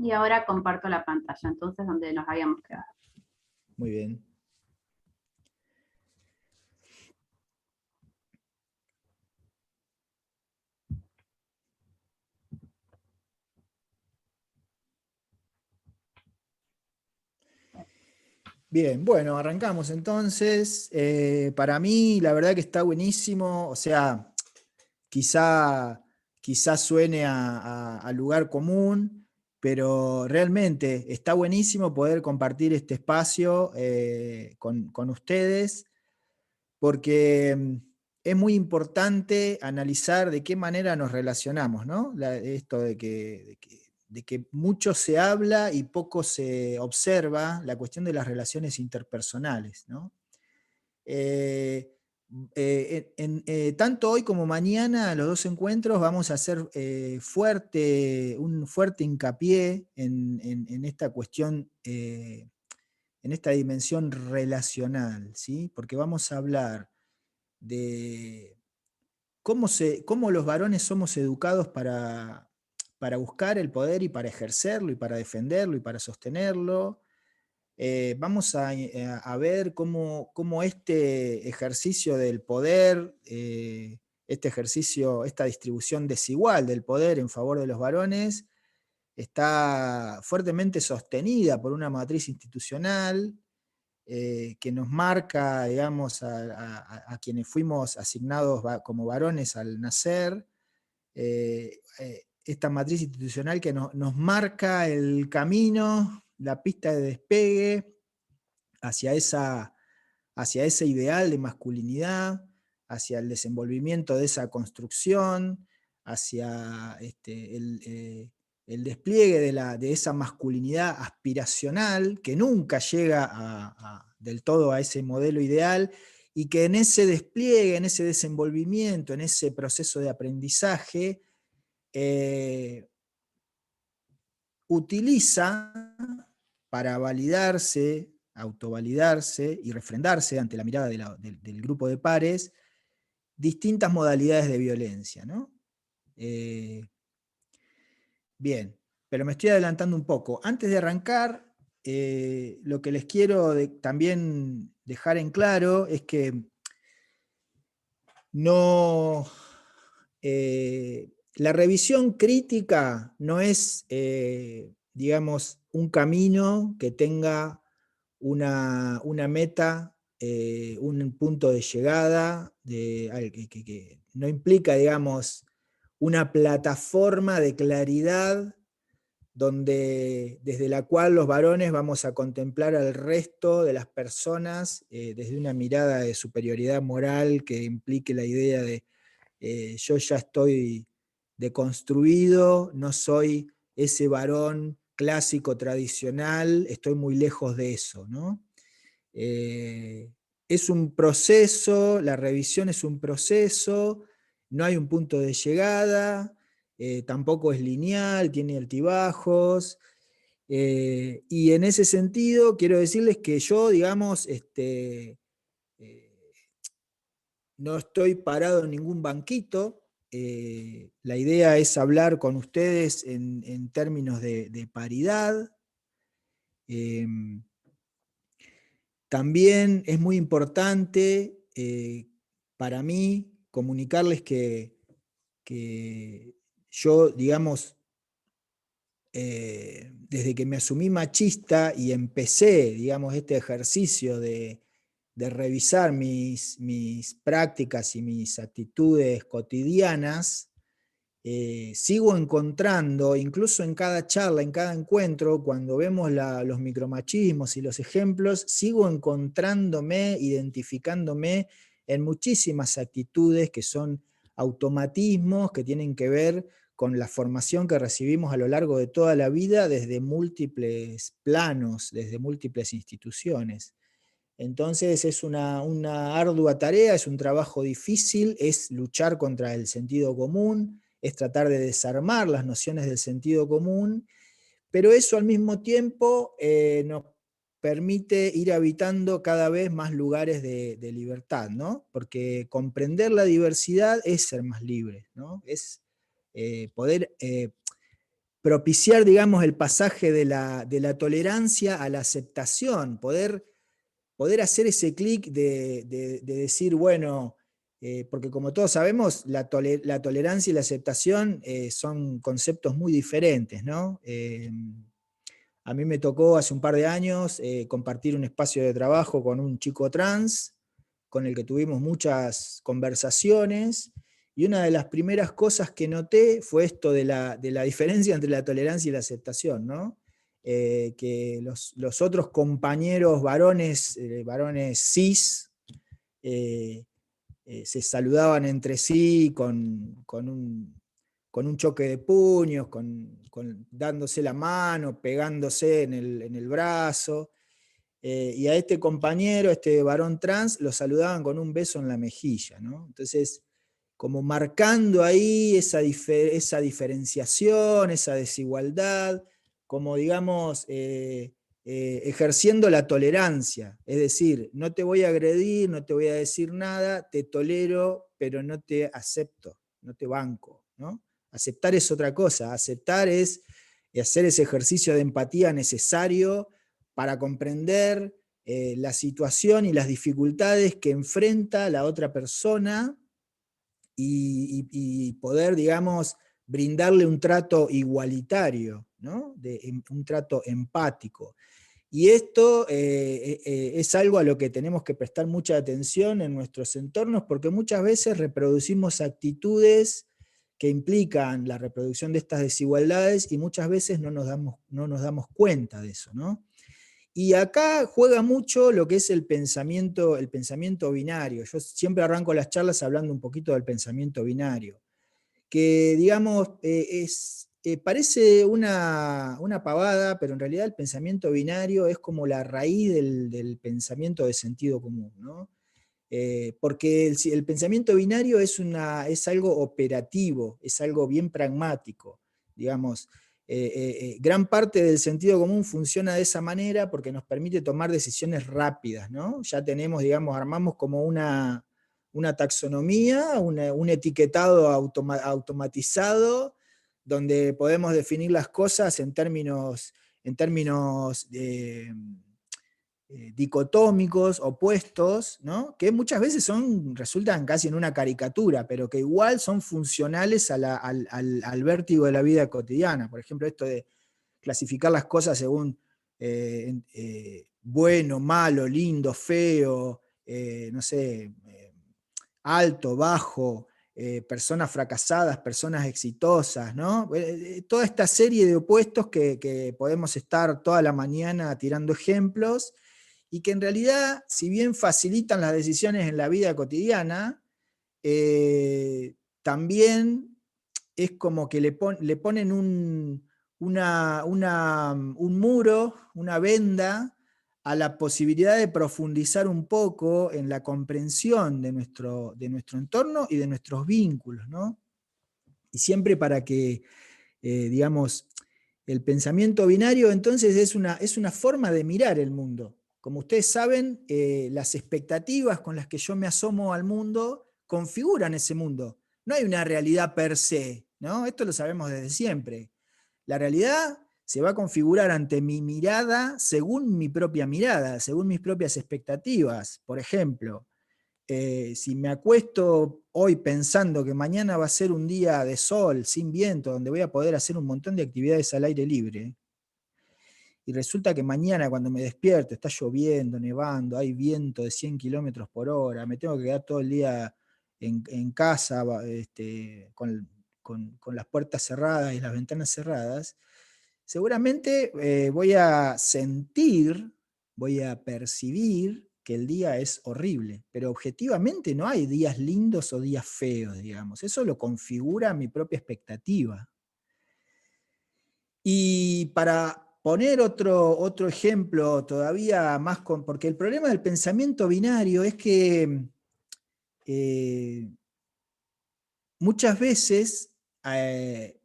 Y ahora comparto la pantalla, entonces donde nos habíamos quedado. Muy bien. Bien, bueno, arrancamos entonces. Para mí, la verdad que está buenísimo. O sea, quizá, quizá suene a lugar común, pero realmente está buenísimo poder compartir este espacio con ustedes, porque es muy importante analizar de qué manera nos relacionamos, ¿no? Esto de que mucho se habla y poco se observa la cuestión de las relaciones interpersonales, ¿no? Eh, Tanto hoy como mañana, los dos encuentros, vamos a hacer un fuerte hincapié en esta cuestión, en esta dimensión relacional, ¿sí? Porque vamos a hablar de cómo los varones somos educados para buscar el poder y para ejercerlo y para defenderlo y para sostenerlo. Vamos a ver cómo este ejercicio del poder, este ejercicio, esta distribución desigual del poder en favor de los varones, está fuertemente sostenida por una matriz institucional que nos marca, digamos, a quienes fuimos asignados como varones al nacer, esta matriz institucional que nos marca el camino, la pista de despegue hacia ese ideal de masculinidad, hacia el desenvolvimiento de esa construcción, hacia el despliegue de esa masculinidad aspiracional que nunca llega del todo a ese modelo ideal, y que en ese despliegue, en ese desenvolvimiento, en ese proceso de aprendizaje, utiliza para validarse, autovalidarse y refrendarse ante la mirada del grupo de pares distintas modalidades de violencia, ¿no? Bien, pero me estoy adelantando un poco. Antes de arrancar, lo que les quiero también dejar en claro es que no, la revisión crítica no es, digamos, un camino que tenga una meta, un punto de llegada, que no implica, digamos, una plataforma de claridad desde la cual los varones vamos a contemplar al resto de las personas desde una mirada de superioridad moral que implique la idea de yo ya estoy deconstruido, no soy ese varón clásico tradicional, estoy muy lejos de eso, ¿no? Es un proceso, la revisión es un proceso, no hay un punto de llegada, tampoco es lineal, tiene altibajos, y en ese sentido quiero decirles que yo, digamos, no estoy parado en ningún banquito. La idea es hablar con ustedes en términos de paridad. También es muy importante para mí comunicarles que yo, digamos, desde que me asumí machista y empecé, digamos, este ejercicio de revisar mis prácticas y mis actitudes cotidianas, sigo encontrando, incluso en cada charla, en cada encuentro, cuando vemos los micromachismos y los ejemplos, sigo encontrándome, identificándome en muchísimas actitudes que son automatismos que tienen que ver con la formación que recibimos a lo largo de toda la vida desde múltiples planos, desde múltiples instituciones. Entonces es una ardua tarea, es un trabajo difícil, es luchar contra el sentido común, es tratar de desarmar las nociones del sentido común, pero eso al mismo tiempo nos permite ir habitando cada vez más lugares de libertad, ¿no? Porque comprender la diversidad es ser más libre, ¿no? Es poder propiciar, digamos, el pasaje de la tolerancia a la aceptación, poder hacer ese clic de decir, bueno, porque como todos sabemos, la tolerancia y la aceptación son conceptos muy diferentes, ¿no? A mí me tocó hace un par de años compartir un espacio de trabajo con un chico trans, con el que tuvimos muchas conversaciones, y una de las primeras cosas que noté fue esto de la diferencia entre la tolerancia y la aceptación, ¿no? Que los otros compañeros varones, varones cis, eh, se saludaban entre sí con un choque de puños, dándose la mano, pegándose en el brazo, y a este compañero, este varón trans, lo saludaban con un beso en la mejilla, ¿no? Entonces, como marcando ahí esa diferenciación, esa desigualdad, como digamos, ejerciendo la tolerancia, es decir, no te voy a agredir, no te voy a decir nada, te tolero, pero no te acepto, no te banco, ¿no? Aceptar es otra cosa, aceptar es hacer ese ejercicio de empatía necesario para comprender la situación y las dificultades que enfrenta la otra persona y poder, digamos, brindarle un trato igualitario, ¿no? Un trato empático. Y esto es algo a lo que tenemos que prestar mucha atención en nuestros entornos, porque muchas veces reproducimos actitudes que implican la reproducción de estas desigualdades y muchas veces no nos damos cuenta de eso, ¿no? Y acá juega mucho lo que es el pensamiento binario. Yo siempre arranco las charlas hablando un poquito del pensamiento binario, que digamos parece una pavada, pero en realidad el pensamiento binario es como la raíz del pensamiento de sentido común, ¿no? Porque el pensamiento binario es algo operativo, es algo bien pragmático, digamos. Gran parte del sentido común funciona de esa manera porque nos permite tomar decisiones rápidas, ¿no? Ya tenemos, digamos, armamos como una taxonomía, un etiquetado automatizado, donde podemos definir las cosas en términos dicotómicos, opuestos, ¿no? Que muchas veces resultan casi en una caricatura, pero que igual son funcionales al vértigo de la vida cotidiana. Por ejemplo, esto de clasificar las cosas según bueno, malo, lindo, feo, no sé, alto, bajo, personas fracasadas, personas exitosas, ¿no? Toda esta serie de opuestos que podemos estar toda la mañana tirando ejemplos, y que en realidad, si bien facilitan las decisiones en la vida cotidiana, también es como que le ponen un muro, una venda, a la posibilidad de profundizar un poco en la comprensión de nuestro entorno y de nuestros vínculos, ¿no? Y siempre para que, digamos, el pensamiento binario entonces es una forma de mirar el mundo. Como ustedes saben, las expectativas con las que yo me asomo al mundo configuran ese mundo. No hay una realidad per se, ¿no? Esto lo sabemos desde siempre. La realidad se va a configurar ante mi mirada según mi propia mirada, según mis propias expectativas. Por ejemplo, si me acuesto hoy pensando que mañana va a ser un día de sol, sin viento, donde voy a poder hacer un montón de actividades al aire libre, y resulta que mañana cuando me despierto está lloviendo, nevando, hay viento de 100 kilómetros por hora, me tengo que quedar todo el día en casa con las puertas cerradas y las ventanas cerradas, seguramente voy a sentir, voy a percibir que el día es horrible, pero objetivamente no hay días lindos o días feos, digamos. Eso lo configura mi propia expectativa. Y para poner otro ejemplo todavía más, porque el problema del pensamiento binario es que eh, muchas veces,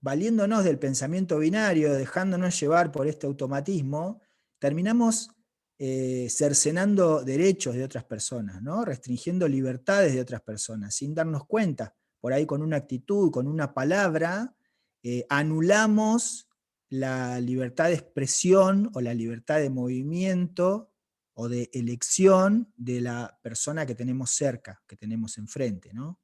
valiéndonos del pensamiento binario, dejándonos llevar por este automatismo, terminamos cercenando derechos de otras personas, ¿no? Restringiendo libertades de otras personas, sin darnos cuenta. Por ahí con una actitud, con una palabra, anulamos la libertad de expresión o la libertad de movimiento o de elección de la persona que tenemos cerca, que tenemos enfrente, ¿no?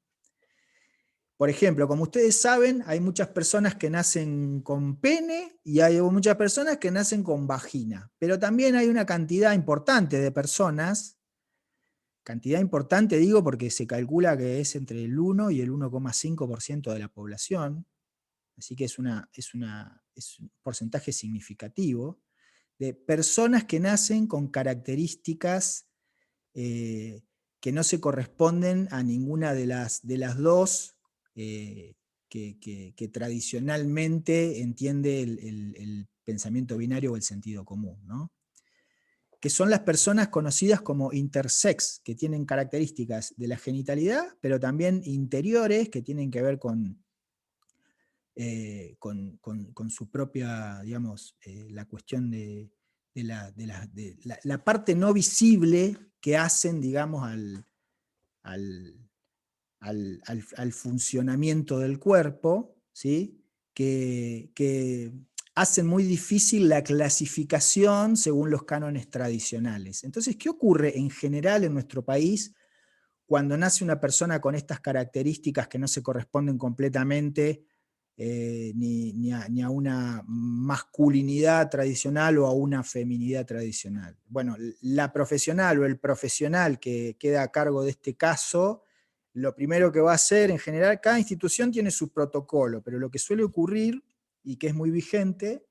Por ejemplo, como ustedes saben, hay muchas personas que nacen con pene y hay muchas personas que nacen con vagina, pero también hay una cantidad importante de personas, cantidad importante digo porque se calcula que es entre el 1 y el 1,5% de la población, así que es un porcentaje significativo, de personas que nacen con características que no se corresponden a ninguna de las dos eh, que tradicionalmente entiende el pensamiento binario o el sentido común, ¿no? Que son las personas conocidas como intersex, que tienen características de la genitalidad, pero también interiores que tienen que ver con su propia, digamos, la cuestión de la parte no visible que hacen, digamos, al funcionamiento del cuerpo, ¿sí? que hacen muy difícil la clasificación según los cánones tradicionales. Entonces, ¿qué ocurre en general en nuestro país cuando nace una persona con estas características que no se corresponden completamente ni a una masculinidad tradicional o a una feminidad tradicional? Bueno, la profesional o el profesional que queda a cargo de este caso, lo primero que va a hacer, en general, cada institución tiene su protocolo, pero lo que suele ocurrir, y que es muy vigente,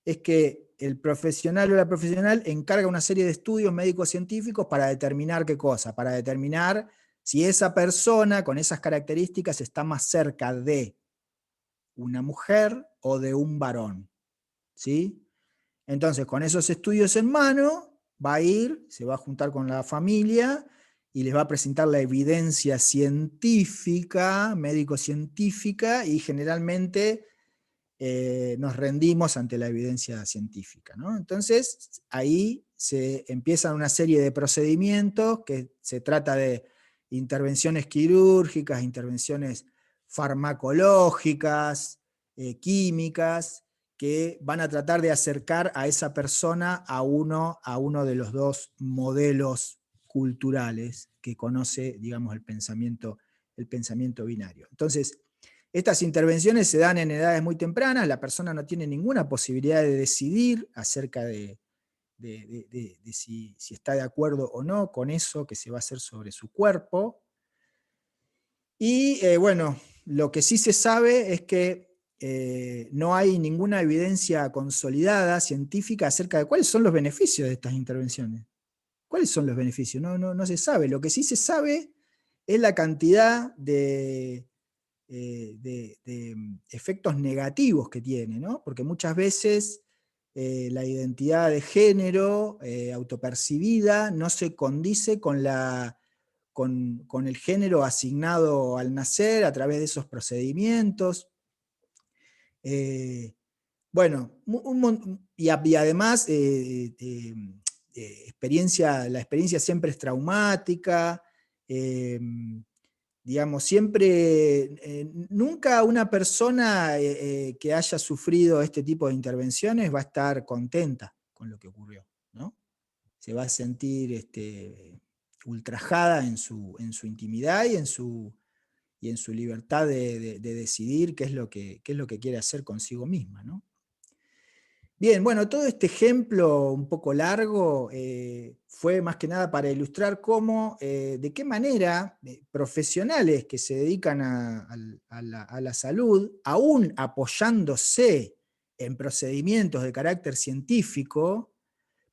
es que el profesional o la profesional encarga una serie de estudios médicos científicos para determinar qué cosa, para determinar si esa persona con esas características está más cerca de una mujer o de un varón, ¿sí? Entonces, con esos estudios en mano, va a ir, se va a juntar con la familia y les va a presentar la evidencia científica, médico-científica, y generalmente nos rendimos ante la evidencia científica, ¿no? Entonces, ahí se empiezan una serie de procedimientos que se trata de intervenciones quirúrgicas, intervenciones farmacológicas, químicas, que van a tratar de acercar a esa persona a uno de los dos modelos culturales que conoce, digamos, el pensamiento binario. Entonces, estas intervenciones se dan en edades muy tempranas, la persona no tiene ninguna posibilidad de decidir acerca de si está de acuerdo o no con eso que se va a hacer sobre su cuerpo. Y bueno, lo que sí se sabe es que no hay ninguna evidencia consolidada, científica, acerca de cuáles son los beneficios de estas intervenciones. ¿Cuáles son los beneficios? No se sabe. Lo que sí se sabe es la cantidad de efectos negativos que tiene, ¿no? Porque muchas veces la identidad de género autopercibida no se condice con el género asignado al nacer a través de esos procedimientos. Bueno, y además la experiencia siempre es traumática, digamos, siempre, nunca una persona que haya sufrido este tipo de intervenciones va a estar contenta con lo que ocurrió, ¿no? Se va a sentir ultrajada en su intimidad y en su libertad de decidir qué es lo que quiere hacer consigo misma, ¿no? Bien, bueno, todo este ejemplo un poco largo fue más que nada para ilustrar cómo, de qué manera profesionales que se dedican a la salud, aún apoyándose en procedimientos de carácter científico,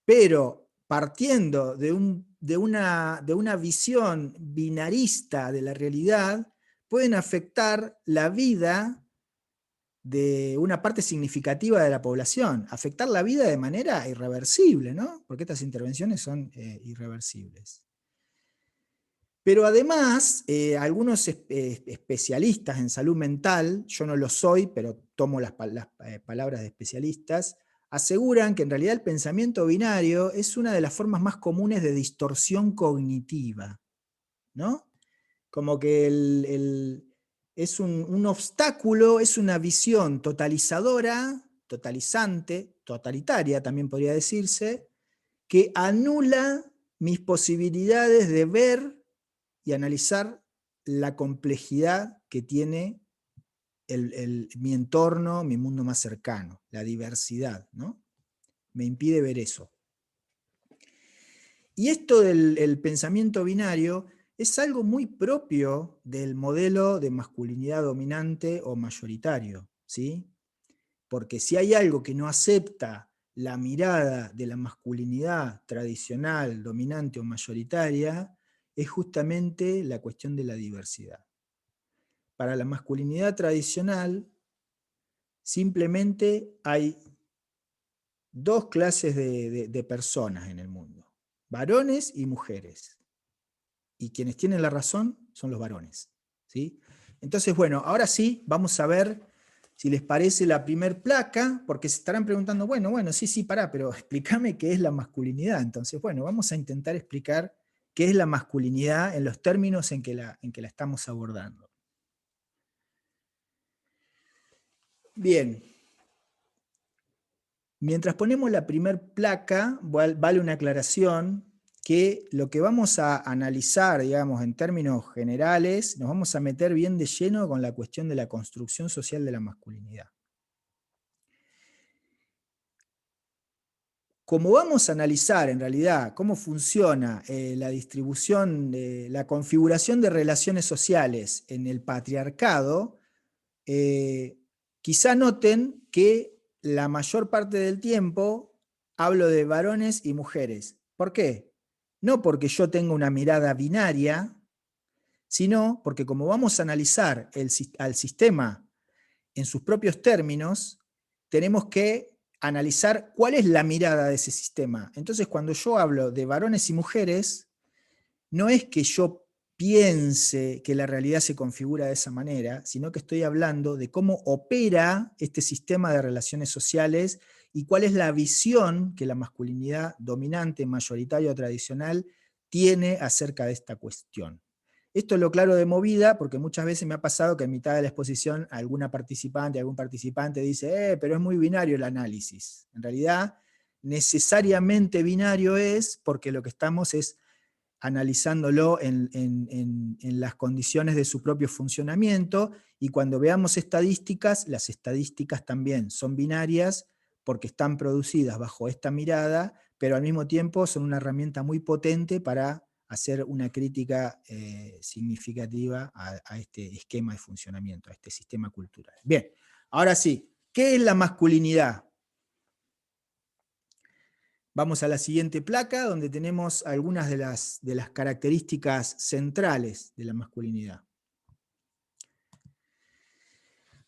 pero partiendo de una visión binarista de la realidad, pueden afectar la vida de una parte significativa de la población, afectar la vida de manera irreversible, ¿no? Porque estas intervenciones son irreversibles. Pero además, algunos especialistas en salud mental, yo no lo soy, pero tomo las palabras de especialistas, aseguran que en realidad el pensamiento binario es una de las formas más comunes de distorsión cognitiva, ¿no? Como que es un obstáculo, es una visión totalizadora, totalizante, totalitaria también podría decirse, que anula mis posibilidades de ver y analizar la complejidad que tiene mi entorno, mi mundo más cercano, la diversidad, ¿no? Me impide ver eso. Y esto del pensamiento binario es algo muy propio del modelo de masculinidad dominante o mayoritario, ¿sí? Porque si hay algo que no acepta la mirada de la masculinidad tradicional, dominante o mayoritaria, es justamente la cuestión de la diversidad. Para la masculinidad tradicional, simplemente hay dos clases de personas en el mundo, varones y mujeres. Y quienes tienen la razón son los varones, ¿sí? Entonces, bueno, ahora sí, vamos a ver si les parece la primer placa, porque se estarán preguntando, bueno, sí, pará, pero explícame qué es la masculinidad. Entonces, bueno, vamos a intentar explicar qué es la masculinidad en los términos en que la estamos abordando. Bien. Mientras ponemos la primer placa, vale una aclaración que lo que vamos a analizar, digamos, en términos generales, nos vamos a meter bien de lleno con la cuestión de la construcción social de la masculinidad. Como vamos a analizar en realidad cómo funciona la distribución, la configuración de relaciones sociales en el patriarcado, quizá noten que la mayor parte del tiempo hablo de varones y mujeres. ¿Por qué? No porque yo tenga una mirada binaria, sino porque como vamos a analizar al sistema en sus propios términos, tenemos que analizar cuál es la mirada de ese sistema. Entonces, cuando yo hablo de varones y mujeres, no es que yo piense que la realidad se configura de esa manera, sino que estoy hablando de cómo opera este sistema de relaciones sociales y cuál es la visión que la masculinidad dominante, mayoritaria o tradicional tiene acerca de esta cuestión. Esto lo claro de movida, porque muchas veces me ha pasado que en mitad de la exposición algún participante dice, pero es muy binario el análisis. En realidad, necesariamente binario es porque lo que estamos es analizándolo en las condiciones de su propio funcionamiento, y cuando veamos estadísticas, las estadísticas también son binarias porque están producidas bajo esta mirada, pero al mismo tiempo son una herramienta muy potente para hacer una crítica significativa a este esquema de funcionamiento, a este sistema cultural. Bien, ahora sí, ¿qué es la masculinidad? Vamos a la siguiente placa, donde tenemos algunas de las características centrales de la masculinidad.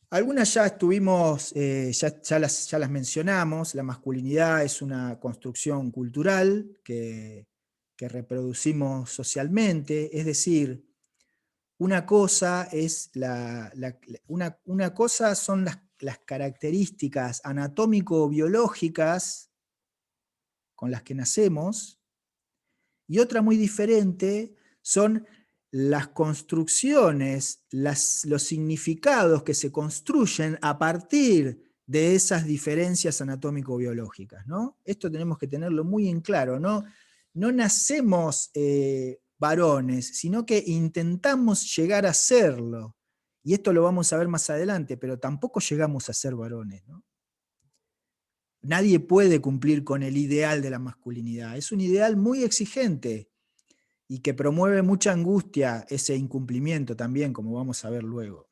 Algunas ya estuvimos, ya las mencionamos. La masculinidad es una construcción cultural que reproducimos socialmente, es decir, una cosa son las características anatómico-biológicas con las que nacemos, y otra muy diferente son las construcciones, los significados que se construyen a partir de esas diferencias anatómico-biológicas, ¿no? Esto tenemos que tenerlo muy en claro, ¿no? No nacemos varones, sino que intentamos llegar a serlo. Y esto lo vamos a ver más adelante, pero tampoco llegamos a ser varones, ¿no? Nadie puede cumplir con el ideal de la masculinidad. Es un ideal muy exigente y que promueve mucha angustia ese incumplimiento también, como vamos a ver luego.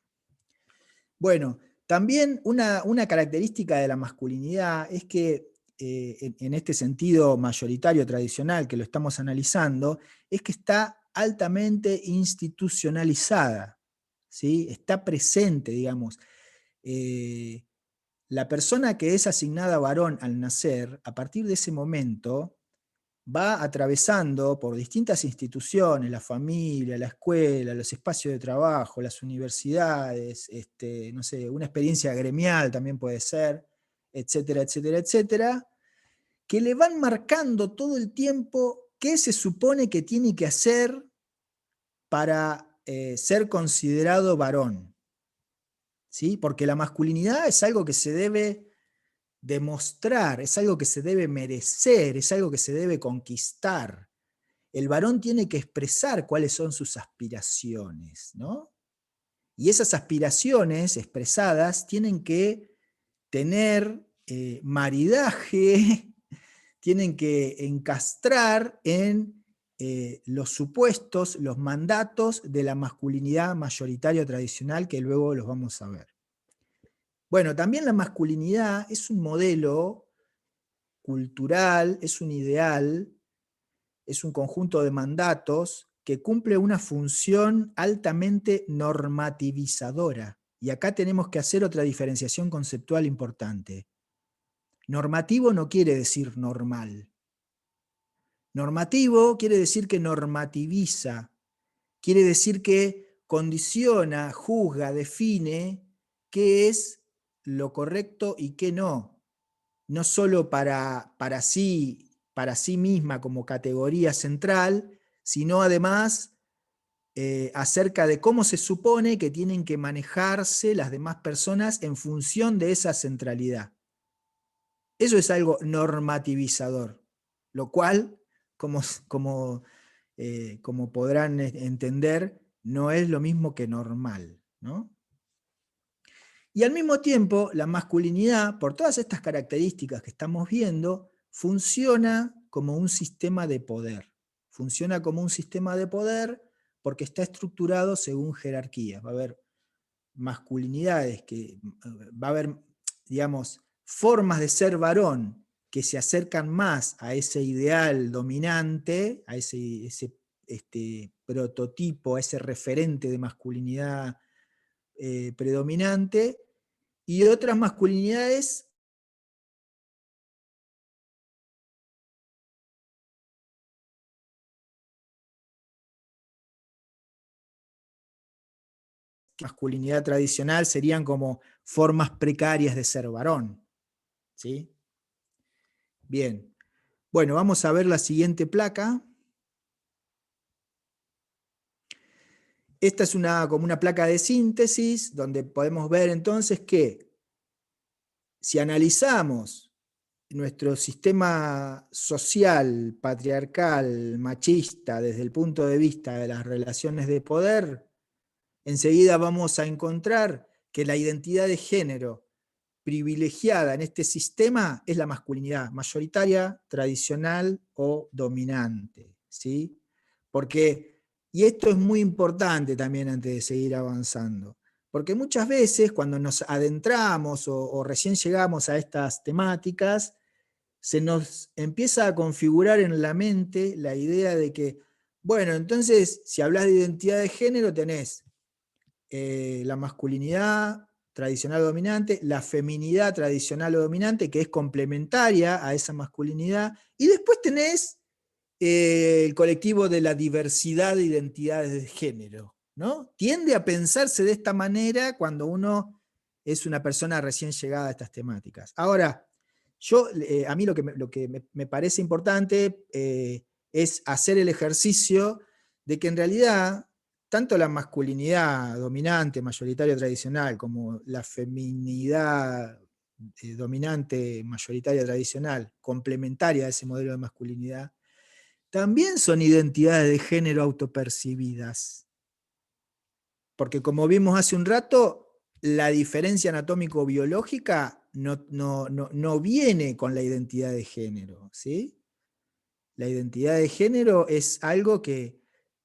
Bueno, también una característica de la masculinidad es que, en este sentido mayoritario tradicional que lo estamos analizando, es que está altamente institucionalizada, ¿sí? Está presente, digamos. La persona que es asignada varón al nacer, a partir de ese momento, va atravesando por distintas instituciones, la familia, la escuela, los espacios de trabajo, las universidades, no sé, una experiencia gremial también puede ser, etcétera, etcétera, etcétera, que le van marcando todo el tiempo qué se supone que tiene que hacer para ser considerado varón, ¿sí? Porque la masculinidad es algo que se debe demostrar, es algo que se debe merecer, es algo que se debe conquistar. El varón tiene que expresar cuáles son sus aspiraciones, ¿no? Y esas aspiraciones expresadas tienen que tener maridaje, tienen que encastrar en los supuestos, los mandatos de la masculinidad mayoritaria tradicional, que luego los vamos a ver. Bueno, también la masculinidad es un modelo cultural, es un ideal, es un conjunto de mandatos que cumple una función altamente normativizadora. Y acá tenemos que hacer otra diferenciación conceptual importante. Normativo no quiere decir normal. Normativo quiere decir que normativiza, quiere decir que condiciona, juzga, define qué es lo correcto y qué no. No solo para sí misma como categoría central, sino además acerca de cómo se supone que tienen que manejarse las demás personas en función de esa centralidad. Eso es algo normativizador, lo cual, como podrán entender, no es lo mismo que normal, ¿no? Y al mismo tiempo, la masculinidad, por todas estas características que estamos viendo, funciona como un sistema de poder. Funciona como un sistema de poder porque está estructurado según jerarquías. Va a haber masculinidades, va a haber, digamos, formas de ser varón que se acercan más a ese ideal dominante, a ese prototipo, a ese referente de masculinidad predominante, y otras masculinidades masculinidad tradicional serían como formas precarias de ser varón, ¿sí? Bien, bueno, vamos a ver la siguiente placa. Esta es como una placa de síntesis, donde podemos ver entonces que si analizamos nuestro sistema social, patriarcal, machista, desde el punto de vista de las relaciones de poder, enseguida vamos a encontrar que la identidad de género privilegiada en este sistema es la masculinidad mayoritaria, tradicional o dominante, ¿sí? Y esto es muy importante también antes de seguir avanzando, porque muchas veces cuando nos adentramos o recién llegamos a estas temáticas, se nos empieza a configurar en la mente la idea de que, bueno, entonces si hablas de identidad de género tenés la masculinidad tradicional o dominante, la feminidad tradicional o dominante, que es complementaria a esa masculinidad, y después tenés el colectivo de la diversidad de identidades de género, ¿no? Tiende a pensarse de esta manera cuando uno es una persona recién llegada a estas temáticas. Ahora, a mí lo que me parece importante es hacer el ejercicio de que en realidad tanto la masculinidad dominante, mayoritaria, tradicional, como la feminidad dominante, mayoritaria, tradicional, complementaria a ese modelo de masculinidad, también son identidades de género autopercibidas. Porque como vimos hace un rato, la diferencia anatómico-biológica no viene con la identidad de género, ¿sí? La identidad de género es algo que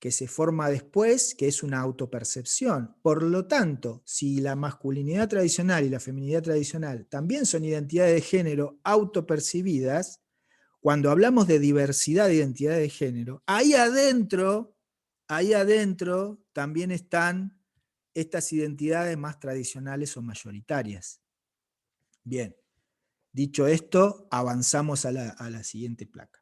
se forma después, que es una autopercepción. Por lo tanto, si la masculinidad tradicional y la feminidad tradicional también son identidades de género autopercibidas, cuando hablamos de diversidad de identidad de género, ahí adentro también están estas identidades más tradicionales o mayoritarias. Bien, dicho esto, avanzamos a la siguiente placa.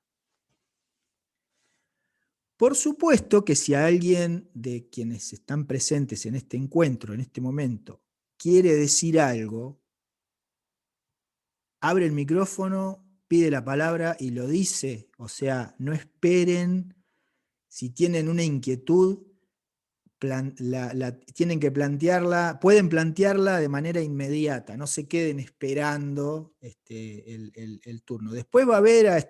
Por supuesto que si alguien de quienes están presentes en este encuentro, en este momento, quiere decir algo, abre el micrófono, pide la palabra y lo dice. O sea, no esperen, si tienen una inquietud, tienen que plantearla, pueden plantearla de manera inmediata, no se queden esperando el turno. Después va a haber,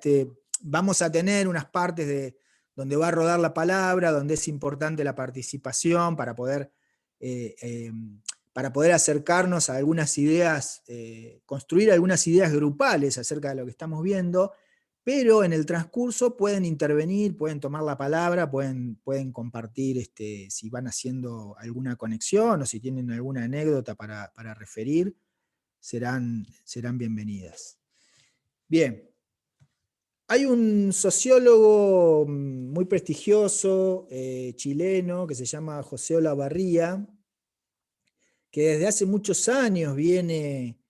vamos a tener unas partes donde va a rodar la palabra, donde es importante la participación para poder acercarnos a algunas ideas, construir algunas ideas grupales acerca de lo que estamos viendo, pero en el transcurso pueden intervenir, pueden tomar la palabra, pueden compartir si van haciendo alguna conexión o si tienen alguna anécdota para referir, serán bienvenidas. Bien, hay un sociólogo muy prestigioso, chileno, que se llama José Olavarría, que desde hace muchos años viene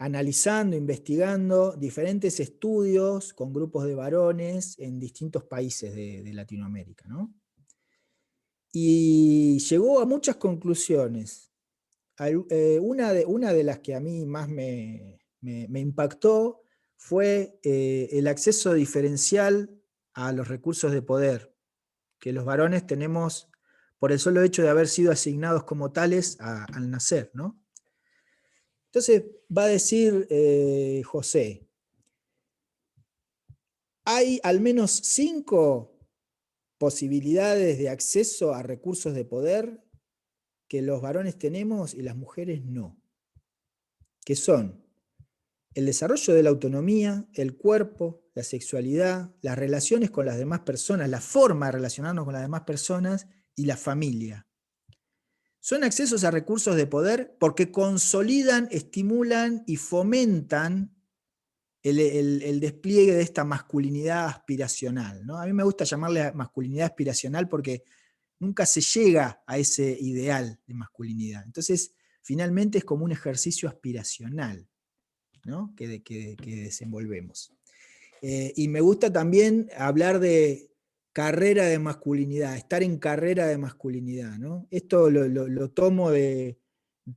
analizando, investigando diferentes estudios con grupos de varones en distintos países de Latinoamérica, ¿no? Y llegó a muchas conclusiones. Una de las que a mí más me impactó fue el acceso diferencial a los recursos de poder que los varones tenemos por el solo hecho de haber sido asignados como tales al nacer, ¿no? Entonces va a decir José, hay al menos 5 posibilidades de acceso a recursos de poder que los varones tenemos y las mujeres no, que son el desarrollo de la autonomía, el cuerpo, la sexualidad, las relaciones con las demás personas, la forma de relacionarnos con las demás personas y la familia. Son accesos a recursos de poder porque consolidan, estimulan y fomentan el despliegue de esta masculinidad aspiracional, ¿no? A mí me gusta llamarle masculinidad aspiracional porque nunca se llega a ese ideal de masculinidad. Entonces, finalmente es como un ejercicio aspiracional, ¿no? que desenvolvemos. Y me gusta también hablar de carrera de masculinidad, estar en carrera de masculinidad, ¿no? Esto lo tomo de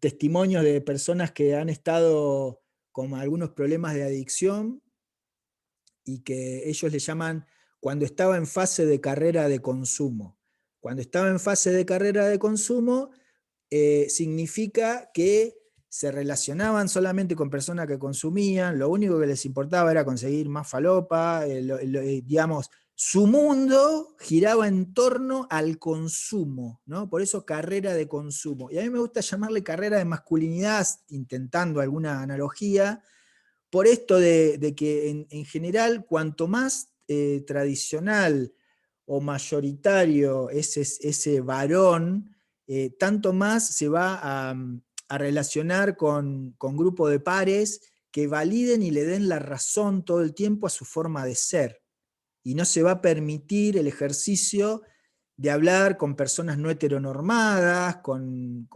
testimonios de personas que han estado con algunos problemas de adicción y que ellos le llaman cuando estaba en fase de carrera de consumo. Cuando estaba en fase de carrera de consumo, significa que se relacionaban solamente con personas que consumían, lo único que les importaba era conseguir más falopa, digamos, su mundo giraba en torno al consumo, ¿no? Por eso carrera de consumo. Y a mí me gusta llamarle carrera de masculinidad, intentando alguna analogía, por esto de que en general, cuanto más tradicional o mayoritario es ese varón, tanto más se va a relacionar con grupos de pares que validen y le den la razón todo el tiempo a su forma de ser. Y no se va a permitir el ejercicio de hablar con personas no heteronormadas, con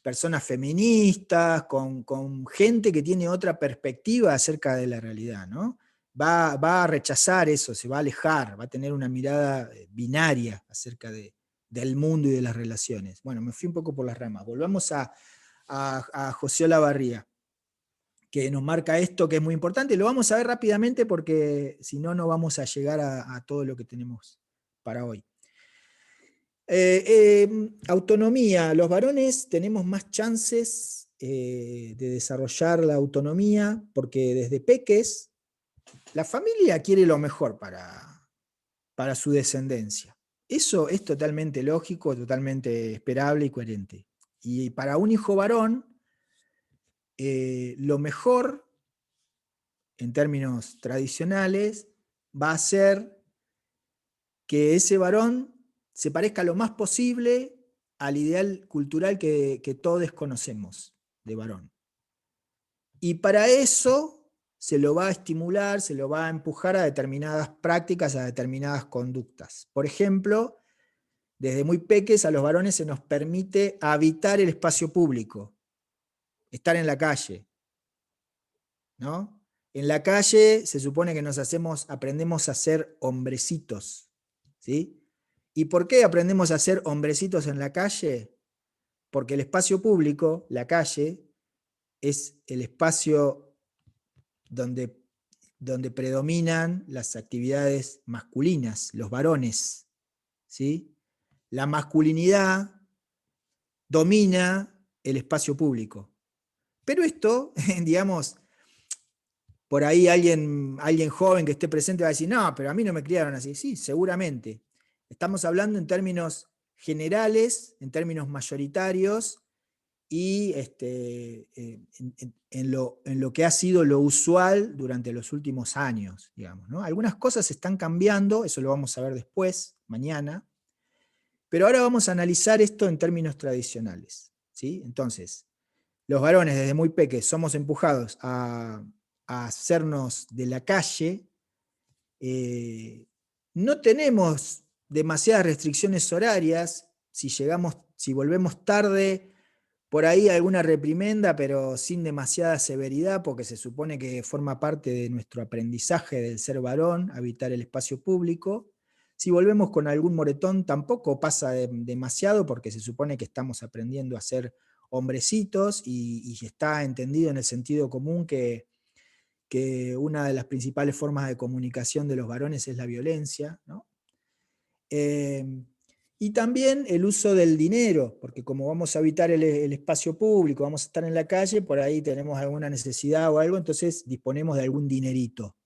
personas feministas, con gente que tiene otra perspectiva acerca de la realidad, ¿no? Va a rechazar eso, se va a alejar, va a tener una mirada binaria acerca del mundo y de las relaciones. Bueno, me fui un poco por las ramas. Volvamos a José Olavarría, que nos marca esto que es muy importante. Lo vamos a ver rápidamente porque si no, no vamos a llegar a todo lo que tenemos para hoy. Autonomía. Los varones tenemos más chances de desarrollar la autonomía porque desde peques la familia quiere lo mejor para su descendencia. Eso es totalmente lógico, totalmente esperable y coherente. Y para un hijo varón, lo mejor, en términos tradicionales, va a ser que ese varón se parezca lo más posible al ideal cultural que todos conocemos de varón. Y para eso se lo va a estimular, se lo va a empujar a determinadas prácticas, a determinadas conductas. Por ejemplo, desde muy peques a los varones se nos permite habitar el espacio público, estar en la calle, ¿no? En la calle se supone que aprendemos a ser hombrecitos, ¿sí? ¿Y por qué aprendemos a ser hombrecitos en la calle? Porque el espacio público, la calle, es el espacio donde predominan las actividades masculinas, los varones, ¿sí? la masculinidad domina el espacio público. Pero esto, digamos, por ahí alguien joven que esté presente va a decir, no, pero a mí no me criaron así. Sí, seguramente. Estamos hablando en términos generales, en términos mayoritarios, y en lo que ha sido lo usual durante los últimos años, digamos, ¿no? Algunas cosas están cambiando, eso lo vamos a ver después, mañana, pero ahora vamos a analizar esto en términos tradicionales, ¿sí? Entonces, los varones desde muy pequeños somos empujados a hacernos de la calle, no tenemos demasiadas restricciones horarias, si volvemos tarde, por ahí alguna reprimenda, pero sin demasiada severidad, porque se supone que forma parte de nuestro aprendizaje del ser varón, habitar el espacio público. Si volvemos con algún moretón, tampoco pasa demasiado, porque se supone que estamos aprendiendo a ser hombrecitos, y está entendido en el sentido común que una de las principales formas de comunicación de los varones es la violencia, ¿no? Y también el uso del dinero, porque como vamos a habitar el espacio público, vamos a estar en la calle, por ahí tenemos alguna necesidad o algo, entonces disponemos de algún dinerito.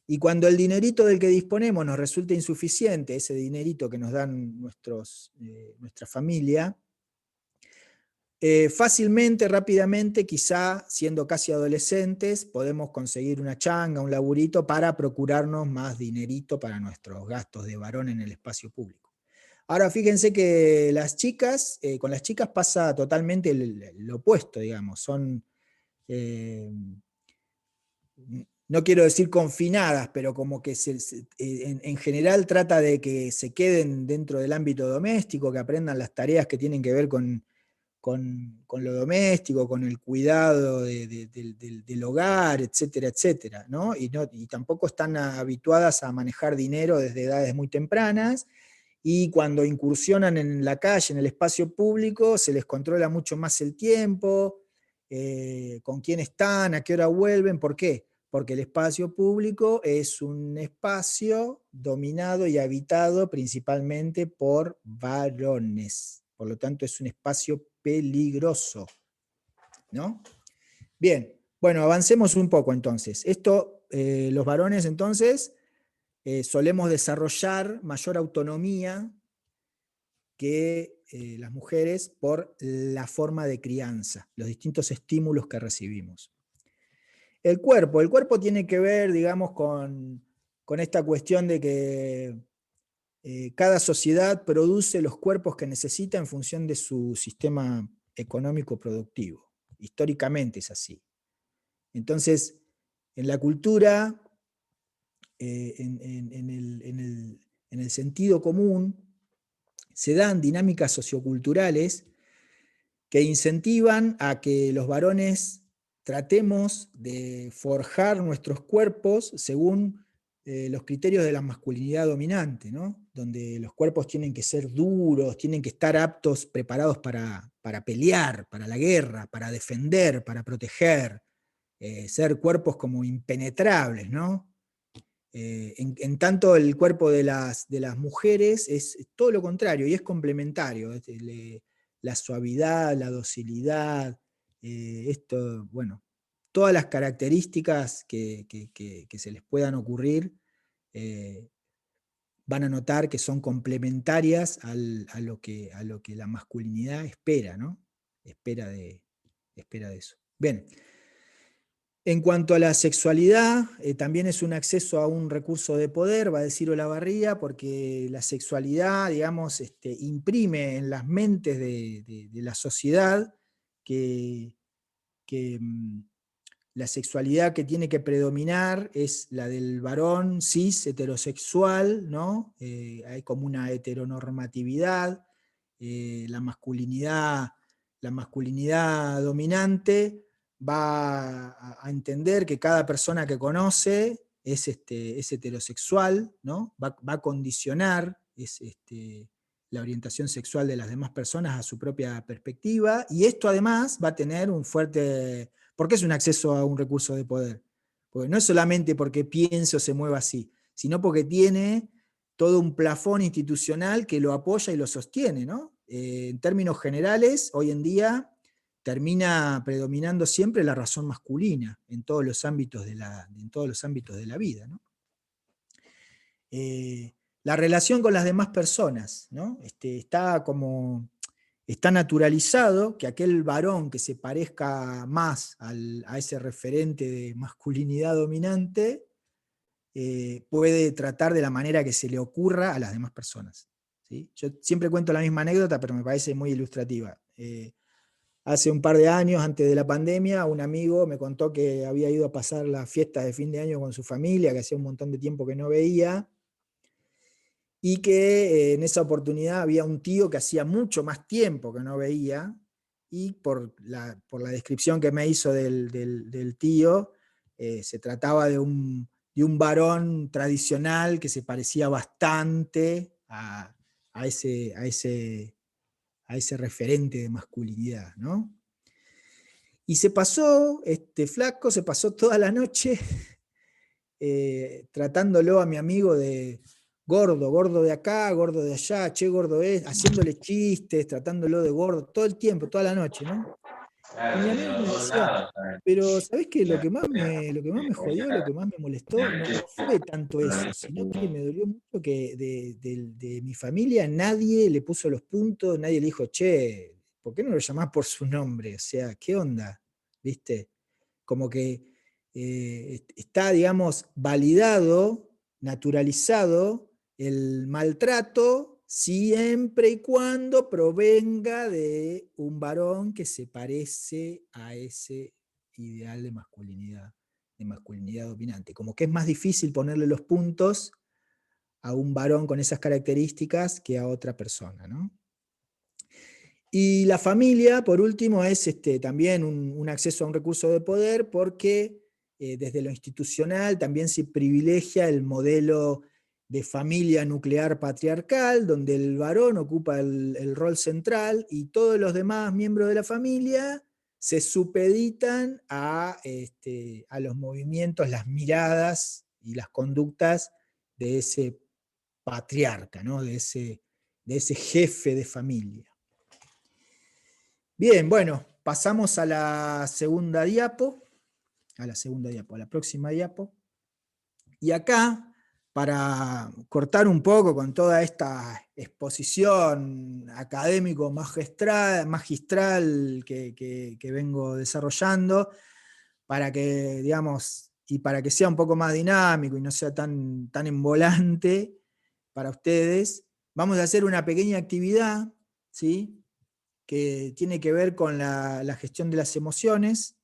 Y cuando el dinerito del que disponemos nos resulta insuficiente, ese dinerito que nos dan nuestra familia, fácilmente, rápidamente, quizá siendo casi adolescentes, podemos conseguir una changa, un laburito para procurarnos más dinerito para nuestros gastos de varón en el espacio público. Ahora fíjense que las chicas, con las chicas pasa totalmente lo opuesto, digamos, son, no quiero decir confinadas, pero como que en general trata de que se queden dentro del ámbito doméstico, que aprendan las tareas que tienen que ver con lo doméstico, con el cuidado del hogar, etcétera, etcétera, ¿no? Y tampoco están habituadas a manejar dinero desde edades muy tempranas, y cuando incursionan en la calle, en el espacio público, se les controla mucho más el tiempo, con quién están, a qué hora vuelven. ¿Por qué? Porque el espacio público es un espacio dominado y habitado principalmente por varones. Por lo tanto, es un espacio peligroso, ¿no? Bien, bueno, avancemos un poco entonces. Los varones entonces solemos desarrollar mayor autonomía que las mujeres por la forma de crianza, los distintos estímulos que recibimos. El cuerpo tiene que ver, digamos, con esta cuestión de que cada sociedad produce los cuerpos que necesita en función de su sistema económico productivo. Históricamente es así. Entonces, en la cultura, en el sentido común, se dan dinámicas socioculturales que incentivan a que los varones tratemos de forjar nuestros cuerpos según los criterios de la masculinidad dominante, ¿no? Donde los cuerpos tienen que ser duros, tienen que estar aptos, preparados para pelear, para la guerra, para defender, para proteger, ser cuerpos como impenetrables, ¿no? En tanto el cuerpo de las mujeres es todo lo contrario y es complementario. La suavidad, la docilidad, bueno, todas las características que se les puedan ocurrir, van a notar que son complementarias a lo que la masculinidad espera, ¿no? Espera de eso. Bien. En cuanto a la sexualidad, también es un acceso a un recurso de poder, va a decir Olavarría, porque la sexualidad, digamos, imprime en las mentes de la sociedad que la sexualidad que tiene que predominar es la del varón cis heterosexual, ¿no? Hay como una heteronormatividad, la masculinidad dominante va a entender que cada persona que conoce es heterosexual, ¿no? Va a condicionar la orientación sexual de las demás personas a su propia perspectiva, y esto además va a tener un fuerte... ¿Por qué es un acceso a un recurso de poder? Porque no es solamente porque piense o se mueva así, sino porque tiene todo un plafón institucional que lo apoya y lo sostiene, ¿no? En términos generales, hoy en día termina predominando siempre la razón masculina en todos los ámbitos de la vida, ¿no? La relación con las demás personas, ¿no? Está naturalizado que aquel varón que se parezca más a ese referente de masculinidad dominante puede tratar de la manera que se le ocurra a las demás personas, ¿sí? Yo siempre cuento la misma anécdota, pero me parece muy ilustrativa. Hace un par de años, antes de la pandemia, un amigo me contó que había ido a pasar las fiestas de fin de año con su familia, que hacía un montón de tiempo que no veía, y que en esa oportunidad había un tío que hacía mucho más tiempo que no veía, y por la descripción que me hizo del tío, se trataba de un varón tradicional que se parecía bastante a ese referente de masculinidad, ¿no? Y se pasó, este flaco se pasó toda la noche tratándolo a mi amigo de gordo, gordo de acá, gordo de allá, che, gordo es, haciéndole chistes, tratándolo de gordo, todo el tiempo, toda la noche, ¿no? Y mi amigo me decía, pero ¿sabés qué? Lo que más me jodió, lo que más me molestó, no fue tanto eso, sino que me dolió mucho que de mi familia nadie le puso los puntos, nadie le dijo, che, ¿por qué no lo llamás por su nombre? O sea, ¿qué onda? ¿Viste? Como que está, digamos, validado, naturalizado el maltrato siempre y cuando provenga de un varón que se parece a ese ideal de masculinidad dominante. Como que es más difícil ponerle los puntos a un varón con esas características que a otra persona, ¿no? Y la familia, por último, es también un acceso a un recurso de poder porque desde lo institucional también se privilegia el modelo de familia nuclear patriarcal, donde el varón ocupa el rol central y todos los demás miembros de la familia se supeditan a los movimientos, las miradas y las conductas de ese patriarca, ¿no? de ese jefe de familia. Bien, bueno, pasamos a la segunda diapo, a la próxima diapo. Y acá, para cortar un poco con toda esta exposición académico magistral que vengo desarrollando, para que, digamos, y para que sea un poco más dinámico y no sea tan envolante para ustedes, vamos a hacer una pequeña actividad, ¿sí?, que tiene que ver con la gestión de las emociones,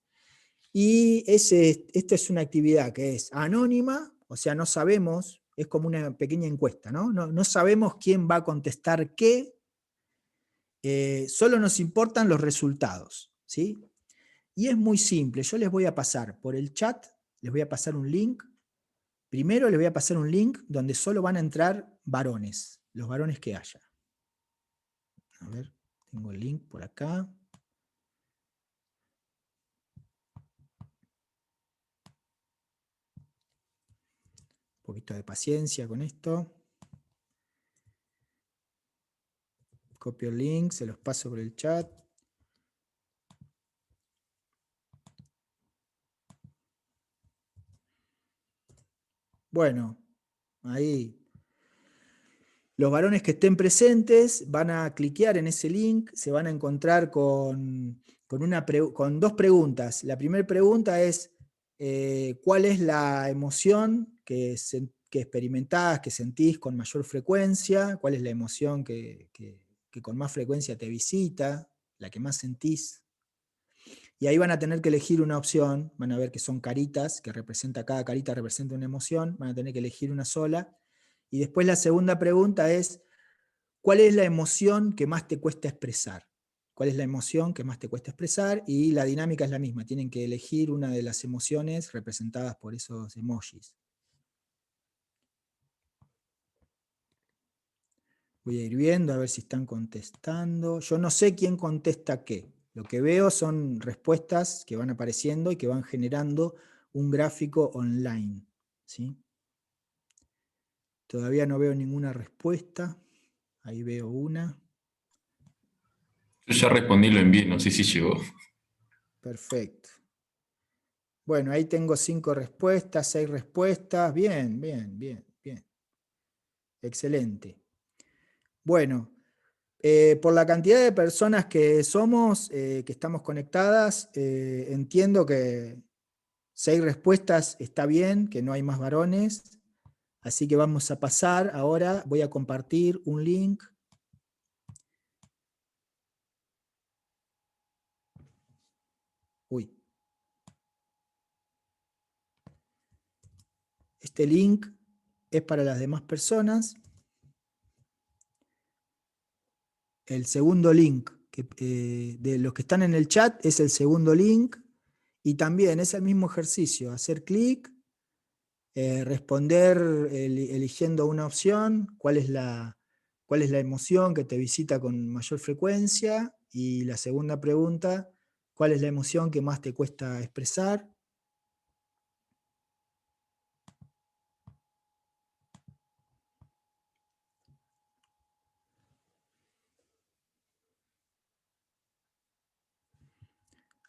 y esta es una actividad que es anónima, o sea, no sabemos, es como una pequeña encuesta, ¿no? No sabemos quién va a contestar qué, solo nos importan los resultados, ¿sí? Y es muy simple, yo les voy a pasar por el chat, les voy a pasar un link. Primero les voy a pasar un link donde solo van a entrar varones, los varones que haya. A ver, tengo el link por acá. Un poquito de paciencia con esto. Copio el link, se los paso por el chat. Bueno, ahí. Los varones que estén presentes van a cliquear en ese link, se van a encontrar con dos preguntas. La primera pregunta es, ¿cuál es la emoción que experimentás, que sentís con mayor frecuencia? ¿Cuál es la emoción que con más frecuencia te visita, la que más sentís? Y ahí van a tener que elegir una opción, van a ver que son caritas, que cada carita representa una emoción, van a tener que elegir una sola. Y después la segunda pregunta es, ¿cuál es la emoción que más te cuesta expresar? ¿Cuál es la emoción que más te cuesta expresar? Y la dinámica es la misma, tienen que elegir una de las emociones representadas por esos emojis. Voy a ir viendo a ver si están contestando. Yo no sé quién contesta qué. Lo que veo son respuestas que van apareciendo y que van generando un gráfico online, ¿sí? Todavía no veo ninguna respuesta. Ahí veo una. Yo ya respondí, lo envié, no sé si llegó. Perfecto. Bueno, ahí tengo 5 respuestas, 6 respuestas. Bien, bien, bien, bien. Excelente. Bueno, por la cantidad de personas que somos, que estamos conectadas, entiendo que 6 respuestas está bien, que no hay más varones. Así que vamos a pasar ahora, voy a compartir un link. Uy. Este link es para las demás personas. El segundo link de los que están en el chat es el segundo link. Y también es el mismo ejercicio, hacer clic, responder eligiendo una opción, cuál es la emoción que te visita con mayor frecuencia, y la segunda pregunta, cuál es la emoción que más te cuesta expresar.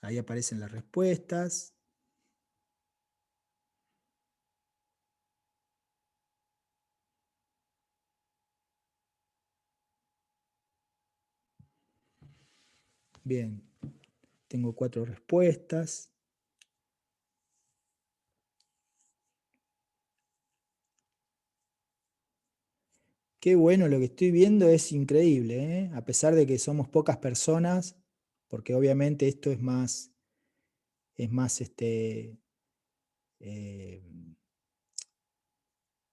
Ahí aparecen las respuestas. Bien, tengo 4 respuestas. Qué bueno, lo que estoy viendo es increíble, ¿eh? A pesar de que somos pocas personas, porque obviamente esto es más eh,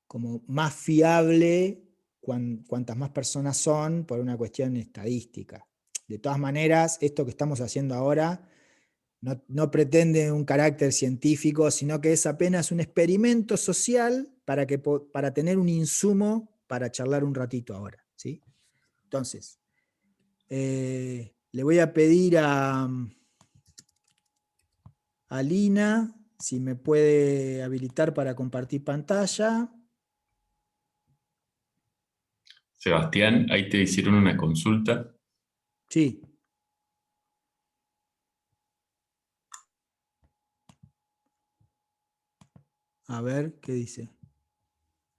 como más fiable cuantas más personas son por una cuestión estadística. De todas maneras, esto que estamos haciendo ahora no pretende un carácter científico, sino que es apenas un experimento social para tener un insumo para charlar un ratito ahora, ¿sí? Entonces, le voy a pedir a Lina si me puede habilitar para compartir pantalla. Sebastián, ahí te hicieron una consulta. Sí. A ver, ¿qué dice?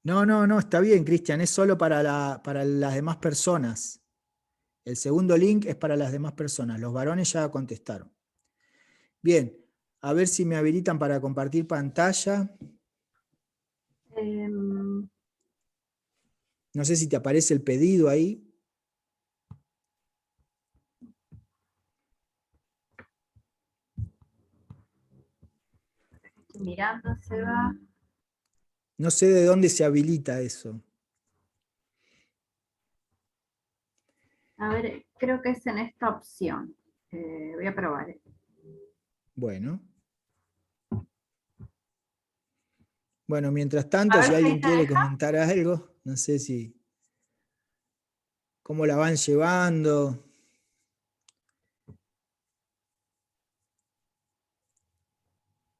No, está bien, Cristian, es solo para las demás personas. El segundo link es para las demás personas. Los varones ya contestaron. Bien, a ver si me habilitan para compartir pantalla. No sé si te aparece el pedido ahí. Estoy mirando, Seba. No sé de dónde se habilita eso. A ver, creo que es en esta opción. Voy a probar. Bueno. Bueno, mientras A tanto, si ver si ahí alguien te quiere deja. comentar algo, no sé si cómo la van llevando.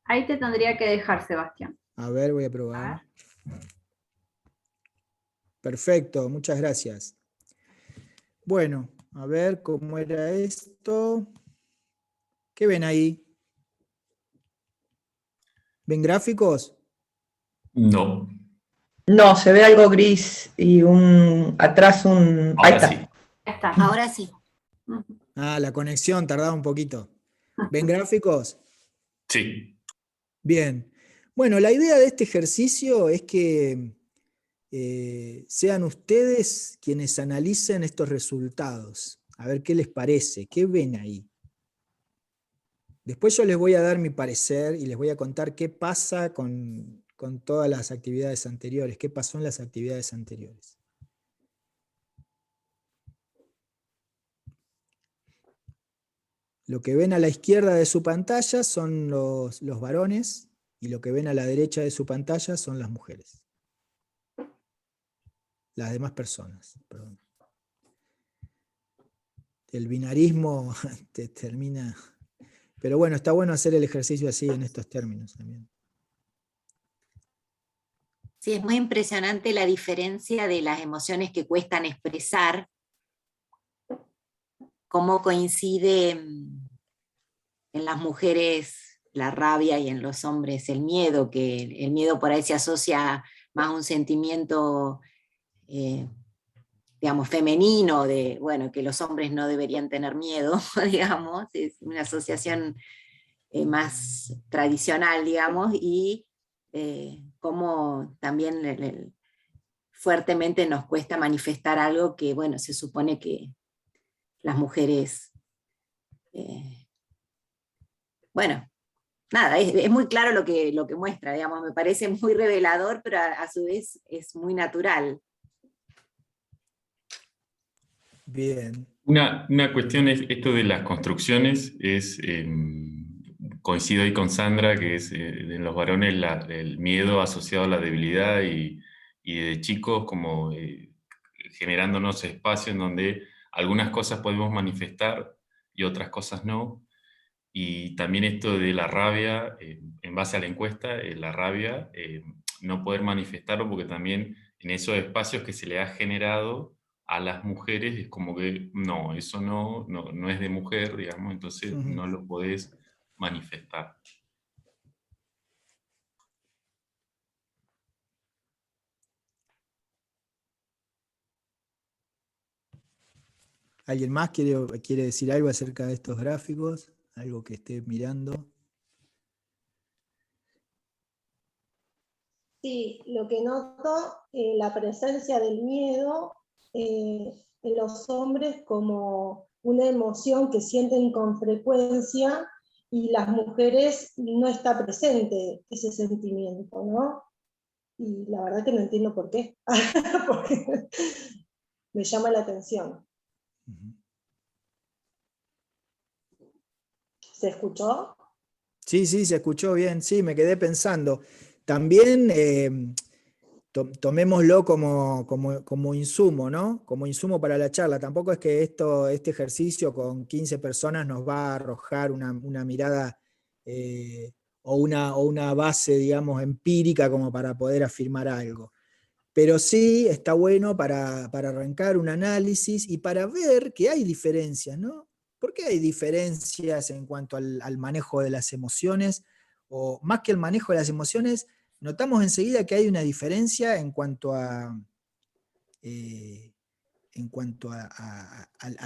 Ahí te tendría que dejar, Sebastián. A ver, voy a A probar. ver. Perfecto, muchas gracias. Bueno, a ver cómo era esto. ¿Qué ven ahí? ¿Ven gráficos? No, No, se ve algo gris y atrás ahí ahora está. sí. Ya está. Ahora sí. Ujú. Ah, la conexión tardaba un poquito. ¿Ven gráficos? Sí. Bien. Bueno, la idea de este ejercicio es que sean ustedes quienes analicen estos resultados. A ver qué les parece, qué ven ahí. Después yo les voy a dar mi parecer y les voy a contar qué pasa con todas las actividades anteriores, qué pasó en las actividades anteriores. Lo que ven a la izquierda de su pantalla son los varones y lo que ven a la derecha de su pantalla son las mujeres. Las demás personas, perdón. El binarismo te termina... Pero bueno, está bueno hacer el ejercicio así en estos términos también. Sí, es muy impresionante la diferencia de las emociones que cuestan expresar, cómo coincide en las mujeres la rabia y en los hombres el miedo, que el miedo por ahí se asocia más a un sentimiento, digamos, femenino, de, bueno, que los hombres no deberían tener miedo, digamos, es una asociación más tradicional, digamos, y cómo también fuertemente nos cuesta manifestar algo que, bueno, se supone que las mujeres, bueno, nada, es muy claro lo que muestra, digamos, me parece muy revelador, pero a su vez es muy natural. Bien. Una cuestión es esto de las construcciones, coincido ahí con Sandra, que es en los varones el miedo asociado a la debilidad y de chicos como generándonos espacios en donde algunas cosas podemos manifestar y otras cosas no. Y también esto de la rabia, en base a la encuesta, la rabia, no poder manifestarlo porque también en esos espacios que se le ha generado a las mujeres es como que no, eso no es de mujer, digamos, entonces no lo podés manifestar. ¿Alguien más quiere decir algo acerca de estos gráficos? ¿Algo que esté mirando? Sí, lo que noto, la presencia del miedo en los hombres como una emoción que sienten con frecuencia y las mujeres no está presente ese sentimiento, ¿no? Y la verdad que no entiendo por qué, porque me llama la atención. ¿Se escuchó? Sí, se escuchó bien, sí, me quedé pensando. También tomémoslo como insumo, ¿no? Como insumo para la charla. Tampoco es que este ejercicio con 15 personas nos va a arrojar una mirada o una base, digamos, empírica como para poder afirmar algo. Pero sí está bueno para arrancar un análisis y para ver que hay diferencias, ¿no? ¿Por qué hay diferencias en cuanto al manejo de las emociones? O más que el manejo de las emociones, notamos enseguida que hay una diferencia en cuanto a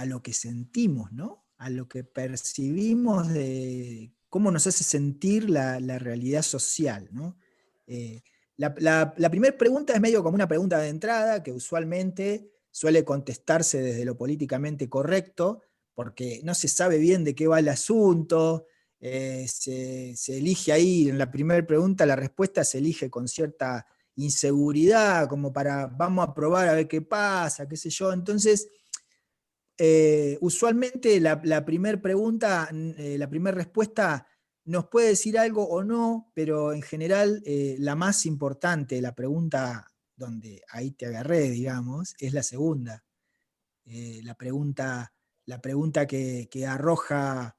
lo que sentimos, ¿no? A lo que percibimos de cómo nos hace sentir la realidad social, ¿no? La primera pregunta es medio como una pregunta de entrada que usualmente suele contestarse desde lo políticamente correcto, porque no se sabe bien de qué va el asunto, se elige ahí, en la primera pregunta la respuesta se elige con cierta inseguridad, como para vamos a probar a ver qué pasa, qué sé yo. Entonces, usualmente la primera pregunta, la primera respuesta nos puede decir algo o no, pero en general la más importante, la pregunta donde ahí te agarré, digamos, es la segunda. La pregunta que arroja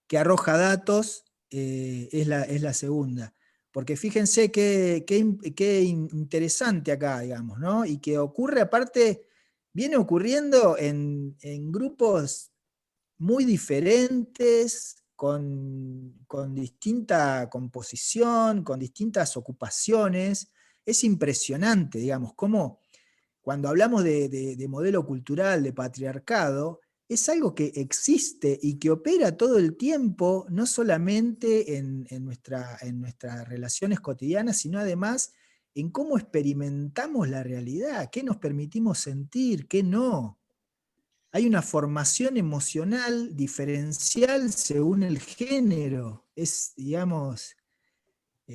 datos es la segunda. Porque fíjense qué interesante acá, digamos, ¿no? Y que ocurre aparte, viene ocurriendo en grupos muy diferentes, con distinta composición, con distintas ocupaciones. Es impresionante, digamos, cómo cuando hablamos de modelo cultural, de patriarcado, es algo que existe y que opera todo el tiempo, no solamente en nuestras relaciones cotidianas, sino además en cómo experimentamos la realidad, qué nos permitimos sentir, qué no. Hay una formación emocional diferencial según el género, es, digamos,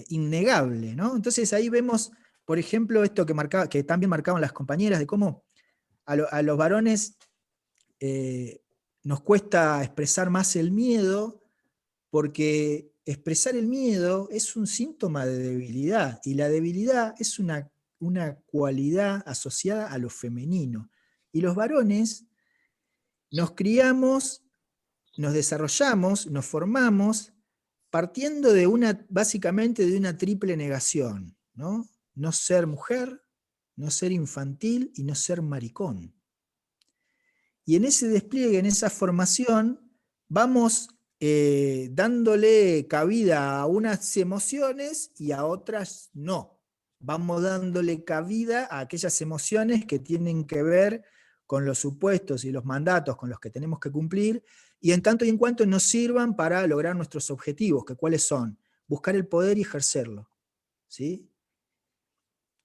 innegable, ¿no? Entonces ahí vemos, por ejemplo, esto que también marcaban las compañeras, de cómo a los varones nos cuesta expresar más el miedo, porque expresar el miedo es un síntoma de debilidad, y la debilidad es una cualidad asociada a lo femenino. Y los varones nos criamos, nos desarrollamos, nos formamos partiendo básicamente de una triple negación, ¿no? no ser mujer, no ser infantil y no ser maricón. Y en ese despliegue, en esa formación, vamos dándole cabida a unas emociones y a otras no. Vamos dándole cabida a aquellas emociones que tienen que ver con los supuestos y los mandatos con los que tenemos que cumplir, y en tanto y en cuanto nos sirvan para lograr nuestros objetivos, que cuáles son: buscar el poder y ejercerlo. ¿Sí?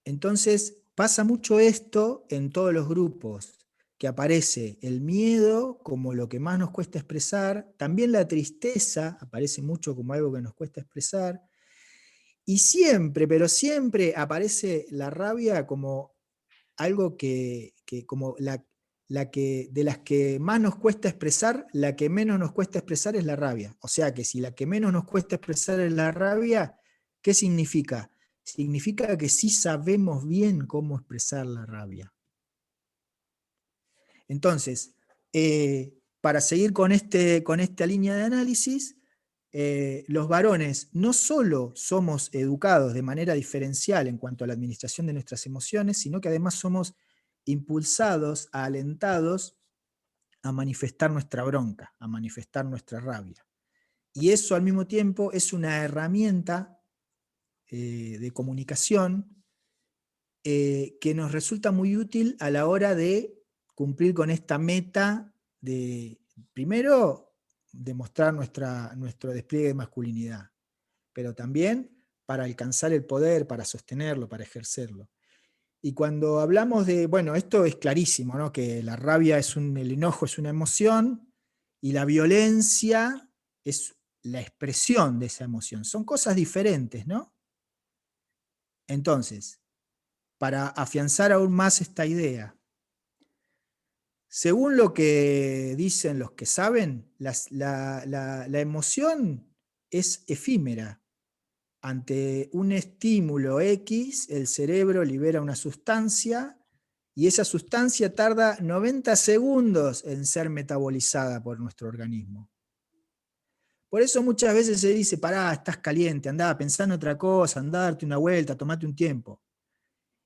Entonces, pasa mucho esto en todos los grupos, que aparece el miedo como lo que más nos cuesta expresar, también la tristeza aparece mucho como algo que nos cuesta expresar, y siempre, pero siempre aparece la rabia como algo como la que, de las que más nos cuesta expresar, la que menos nos cuesta expresar es la rabia. O sea que si la que menos nos cuesta expresar es la rabia, ¿qué significa? Significa que sí sabemos bien cómo expresar la rabia. Entonces, para seguir con esta línea de análisis, los varones no solo somos educados de manera diferencial en cuanto a la administración de nuestras emociones, sino que además somos impulsados, alentados a manifestar nuestra bronca, a manifestar nuestra rabia. Y eso al mismo tiempo es una herramienta de comunicación que nos resulta muy útil a la hora de cumplir con esta meta de, primero, demostrar nuestro despliegue de masculinidad, pero también para alcanzar el poder, para sostenerlo, para ejercerlo. Y cuando hablamos de, bueno, esto es clarísimo, ¿no? Que la rabia el enojo es una emoción y la violencia es la expresión de esa emoción. Son cosas diferentes, ¿no? Entonces, para afianzar aún más esta idea, según lo que dicen los que saben, la emoción es efímera. Ante un estímulo X, el cerebro libera una sustancia y esa sustancia tarda 90 segundos en ser metabolizada por nuestro organismo. Por eso muchas veces se dice: pará, estás caliente, andá, pensá en otra cosa, andá, darte una vuelta, tomate un tiempo.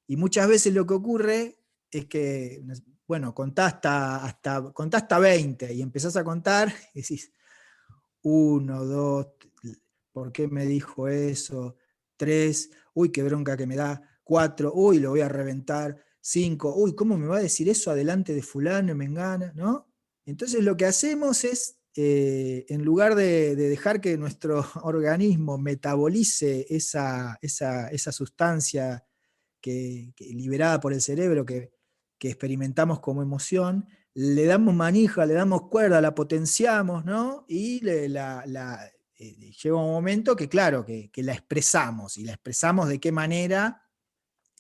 Y muchas veces lo que ocurre es que, bueno, contá hasta 20 y empezás a contar y decís: 1, 2, ¿por qué me dijo eso? 3, uy, qué bronca que me da. 4, uy, lo voy a reventar. 5, uy, ¿cómo me va a decir eso adelante de fulano y mengana? ¿No? Entonces lo que hacemos es, en lugar de dejar que nuestro organismo metabolice esa sustancia liberada por el cerebro que experimentamos como emoción, le damos manija, le damos cuerda, la potenciamos, ¿no? Y llega un momento que, claro, que la expresamos, y la expresamos ¿de qué manera?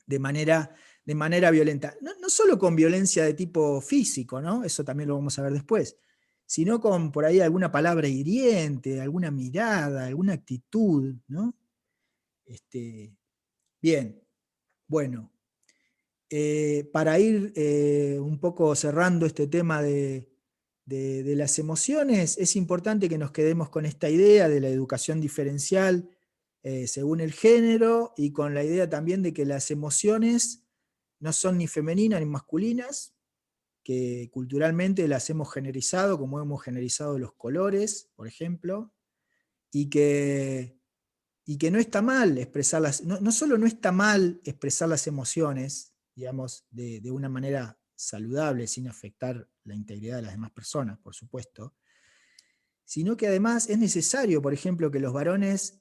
De manera violenta. No solo con violencia de tipo físico, ¿no? Eso también lo vamos a ver después, sino con por ahí alguna palabra hiriente, alguna mirada, alguna actitud, ¿no? Bien, bueno. Para ir un poco cerrando este tema de las emociones, es importante que nos quedemos con esta idea de la educación diferencial según el género, y con la idea también de que las emociones no son ni femeninas ni masculinas, que culturalmente las hemos generizado, como hemos generizado los colores, por ejemplo, y que no está mal expresarlas, no solo no está mal expresar las emociones, digamos, de una manera saludable, sin afectar la integridad de las demás personas, por supuesto, sino que además es necesario, por ejemplo, que los varones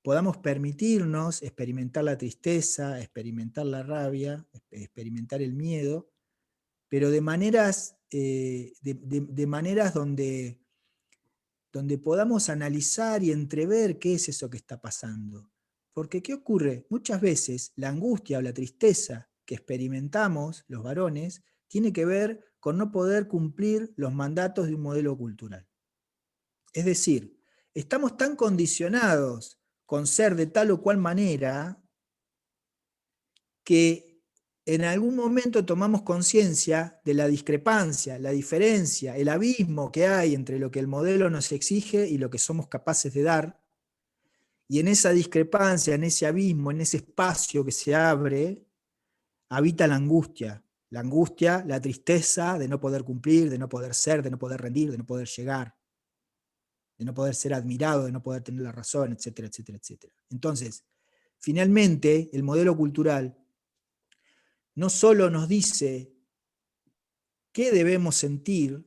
podamos permitirnos experimentar la tristeza, experimentar la rabia, experimentar el miedo, pero de maneras, de maneras donde podamos analizar y entrever qué es eso que está pasando. Porque ¿qué ocurre? Muchas veces la angustia o la tristeza que experimentamos los varones tiene que ver con no poder cumplir los mandatos de un modelo cultural. Es decir, estamos tan condicionados con ser de tal o cual manera que en algún momento tomamos conciencia de la discrepancia, la diferencia, el abismo que hay entre lo que el modelo nos exige y lo que somos capaces de dar, Y en esa discrepancia, en ese abismo, en ese espacio que se abre, habita la angustia, la tristeza de no poder cumplir, de no poder ser, de no poder rendir, de no poder llegar, de no poder ser admirado, de no poder tener la razón, etcétera, etcétera, etcétera. Entonces, finalmente, el modelo cultural no solo nos dice qué debemos sentir,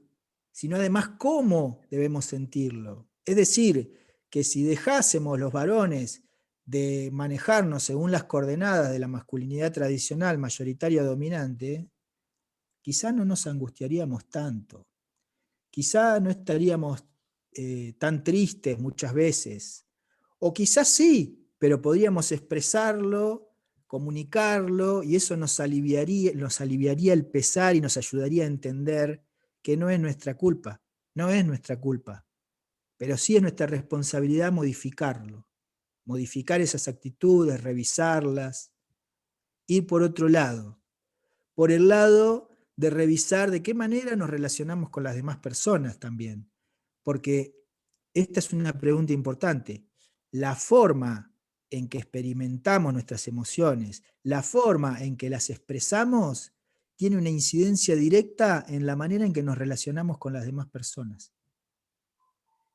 sino además cómo debemos sentirlo. Es decir, que si dejásemos los varones de manejarnos según las coordenadas de la masculinidad tradicional mayoritaria dominante, quizá no nos angustiaríamos tanto, quizá no estaríamos tan tristes muchas veces, o quizás sí, pero podríamos expresarlo, comunicarlo, y eso nos aliviaría el pesar y nos ayudaría a entender que no es nuestra culpa, no es nuestra culpa, pero sí es nuestra responsabilidad modificarlo, modificar esas actitudes, revisarlas, ir por otro lado, por el lado de revisar de qué manera nos relacionamos con las demás personas también, porque esta es una pregunta importante. La forma en que experimentamos nuestras emociones, la forma en que las expresamos, tiene una incidencia directa en la manera en que nos relacionamos con las demás personas.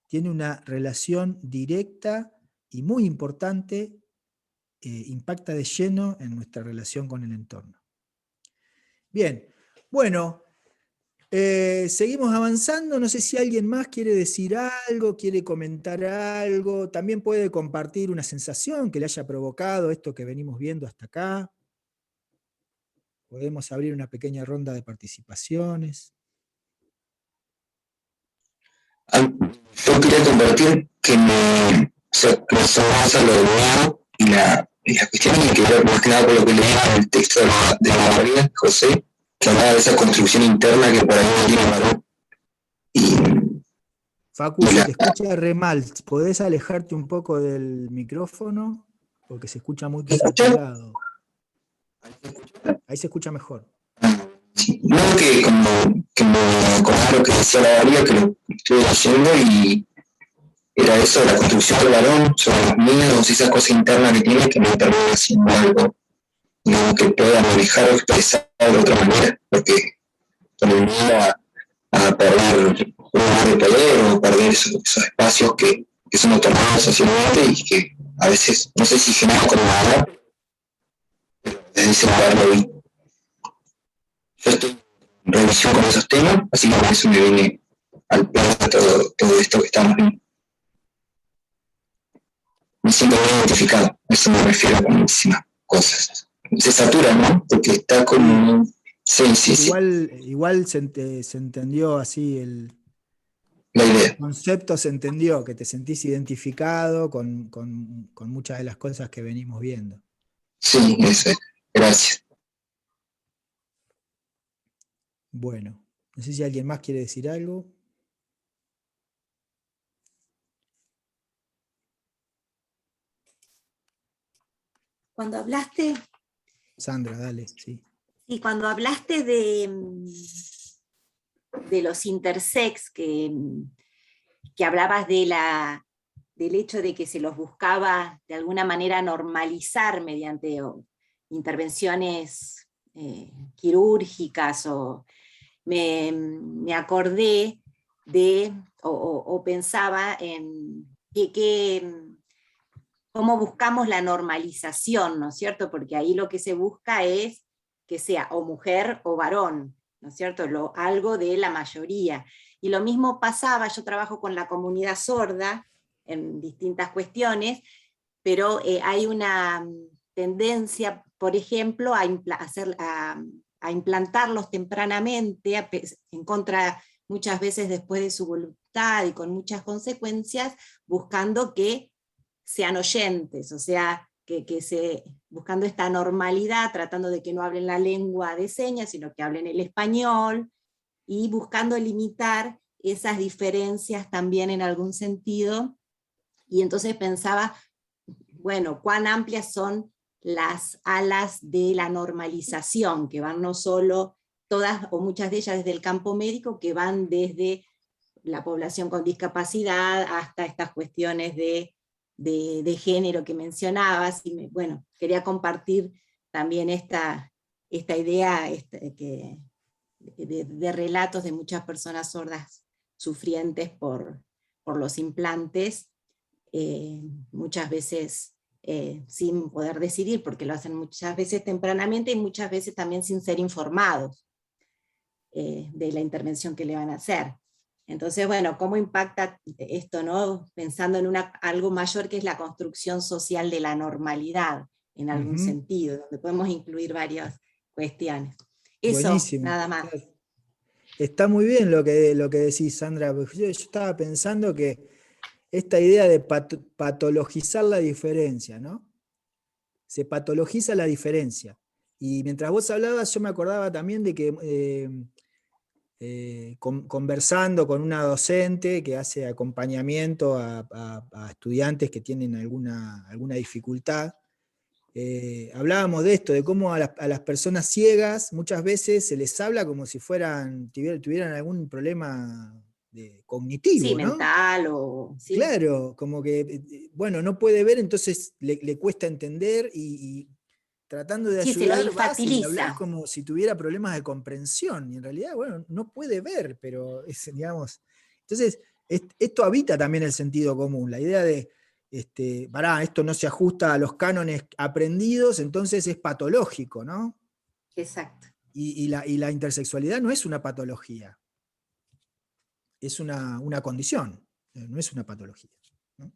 Tiene una relación directa y muy importante, impacta de lleno en nuestra relación con el entorno. Bien, bueno, seguimos avanzando, no sé si alguien más quiere decir algo, quiere comentar algo, también puede compartir una sensación que le haya provocado esto que venimos viendo hasta acá. Podemos abrir una pequeña ronda de participaciones. Yo quería compartir que me asombra lo del miedo y la cuestión tiene que ver más que nada con lo que leía en el texto de la María José, que hablaba de esa construcción interna que por ahí no tiene varón. Facu, se te escucha re mal. ¿Podés alejarte un poco del micrófono? Porque se escucha muy saturado. Ahí se escucha mejor. Sí, no, que me acordaba lo que decía la María, que lo estuve leyendo, y era eso de la construcción del varón, sobre los miedos, esas cosas internas que tiene, que no termina haciendo algo, digamos, que pueda manejar o expresar de otra manera, porque con el miedo a perder un lugar de poder o perder esos espacios que son otorgados socialmente y que a veces, no sé si generan con nada, desde ese lugar lo vi. Yo estoy en revisión con esos temas, así que por eso me viene al plan todo esto que estamos viendo. Me siento muy identificado, a eso me refiero con muchísimas cosas. Se satura, ¿no? Porque está como... Sí. Igual se entendió así la idea. El concepto se entendió, que te sentís identificado con muchas de las cosas que venimos viendo. Sí, eso es. Gracias. Bueno, no sé si alguien más quiere decir algo. Cuando hablaste... Sandra, dale, sí. Y cuando hablaste de los intersex, que hablabas del hecho de que se los buscaba de alguna manera normalizar mediante intervenciones quirúrgicas, me acordé de, o pensaba en cómo buscamos la normalización, ¿no es cierto? Porque ahí lo que se busca es que sea o mujer o varón, ¿no es cierto? Algo de la mayoría. Y lo mismo pasaba, yo trabajo con la comunidad sorda en distintas cuestiones, pero hay una tendencia, por ejemplo, a implantarlos tempranamente, en contra muchas veces después de su voluntad y con muchas consecuencias, buscando que sean oyentes, o sea, buscando esta normalidad, tratando de que no hablen la lengua de señas, sino que hablen el español, y buscando limitar esas diferencias también en algún sentido. Y entonces pensaba, bueno, cuán amplias son las alas de la normalización, que van no solo todas o muchas de ellas desde el campo médico, que van desde la población con discapacidad hasta estas cuestiones de de género que mencionabas, y bueno, quería compartir también esta idea de relatos de muchas personas sordas sufrientes por los implantes, muchas veces sin poder decidir, porque lo hacen muchas veces tempranamente y muchas veces también sin ser informados de la intervención que le van a hacer. Entonces, bueno, ¿cómo impacta esto, no? Pensando en algo mayor que es la construcción social de la normalidad, en algún sentido, donde podemos incluir varias cuestiones. Eso, Buenísimo. nada más. Claro. Está muy bien lo que decís, Sandra. Yo estaba pensando que esta idea de patologizar la diferencia, ¿no? Se patologiza la diferencia. Y mientras vos hablabas, yo me acordaba también de que conversando con una docente que hace acompañamiento a estudiantes que tienen alguna dificultad, hablábamos de esto, de cómo a las personas ciegas muchas veces se les habla como si tuvieran algún problema cognitivo, Sí, ¿no? mental o... Sí. Claro, como que, bueno, no puede ver, entonces le cuesta entender y tratando de Sí, se lo ayudar, vas y le hablas infantiliza. como si tuviera problemas de comprensión, y en realidad, bueno, no puede ver, pero digamos. Entonces, esto habita también el sentido común, la idea de, esto no se ajusta a los cánones aprendidos, entonces es patológico, ¿no? Exacto. Y la intersexualidad no es una patología, es una condición, no es una patología, ¿no?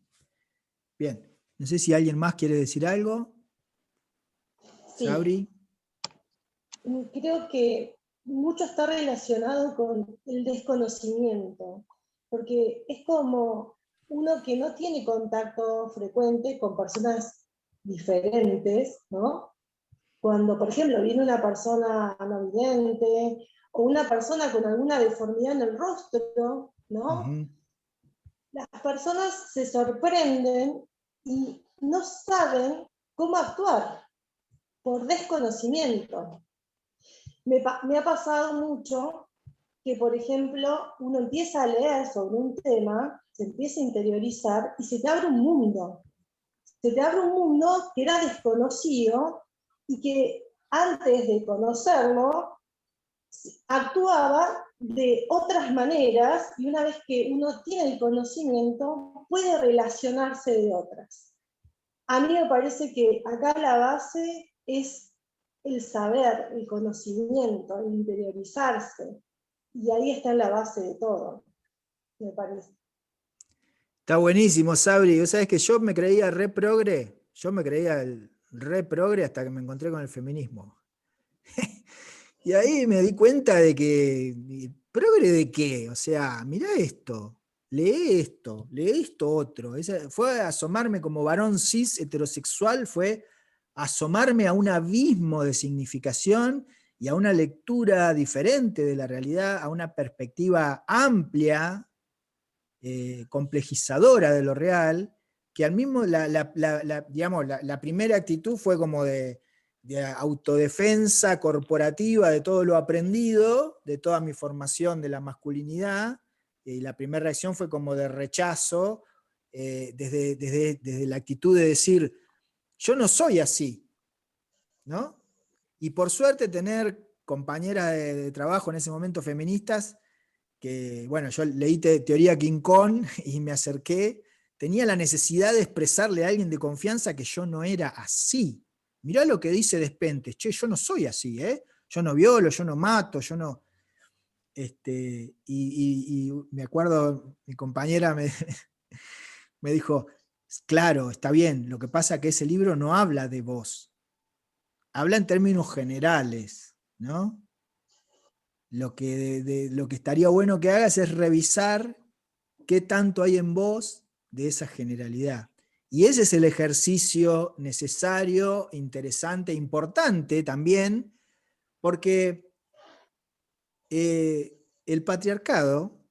Bien, no sé si alguien más quiere decir algo. Sí. Sabri. Creo que mucho está relacionado con el desconocimiento, porque es como uno que no tiene contacto frecuente con personas diferentes, ¿no? Cuando, por ejemplo, viene una persona no vidente o una persona con alguna deformidad en el rostro, ¿no? Las personas se sorprenden y no saben cómo actuar por desconocimiento. Me ha pasado mucho que, por ejemplo, uno empieza a leer sobre un tema, se empieza a interiorizar y se te abre un mundo. Se te abre un mundo que era desconocido y que antes de conocerlo actuaba de otras maneras, y una vez que uno tiene el conocimiento puede relacionarse de otras. A mí me parece que acá la base es el saber, el conocimiento, el interiorizarse, y ahí está la base de todo, me parece. Está buenísimo, Sabri. Vos sabés que yo me creía re progre hasta que me encontré con el feminismo. Y ahí me di cuenta de que, ¿progre de qué? O sea, mirá esto, lee esto otro. Fue asomarme como varón cis heterosexual, fue asomarme a un abismo de significación y a una lectura diferente de la realidad, a una perspectiva amplia, complejizadora de lo real, que al mismo, digamos, la primera actitud fue como de autodefensa corporativa de todo lo aprendido, de toda mi formación de la masculinidad, y la primera reacción fue como de rechazo, desde la actitud de decir, yo no soy así, ¿no? Y por suerte tener compañeras de trabajo en ese momento feministas, que, bueno, yo leí Teoría King Kong y me acerqué, tenía la necesidad de expresarle a alguien de confianza que yo no era así. Mirá lo que dice Despentes, che, yo no soy así, yo no violo, yo no mato, yo no... y me acuerdo, mi compañera me dijo, claro, está bien, lo que pasa es que ese libro no habla de vos, habla en términos generales, ¿no? Lo que estaría bueno que hagas es revisar qué tanto hay en vos de esa generalidad. Y ese es el ejercicio necesario, interesante, importante también, porque el patriarcado,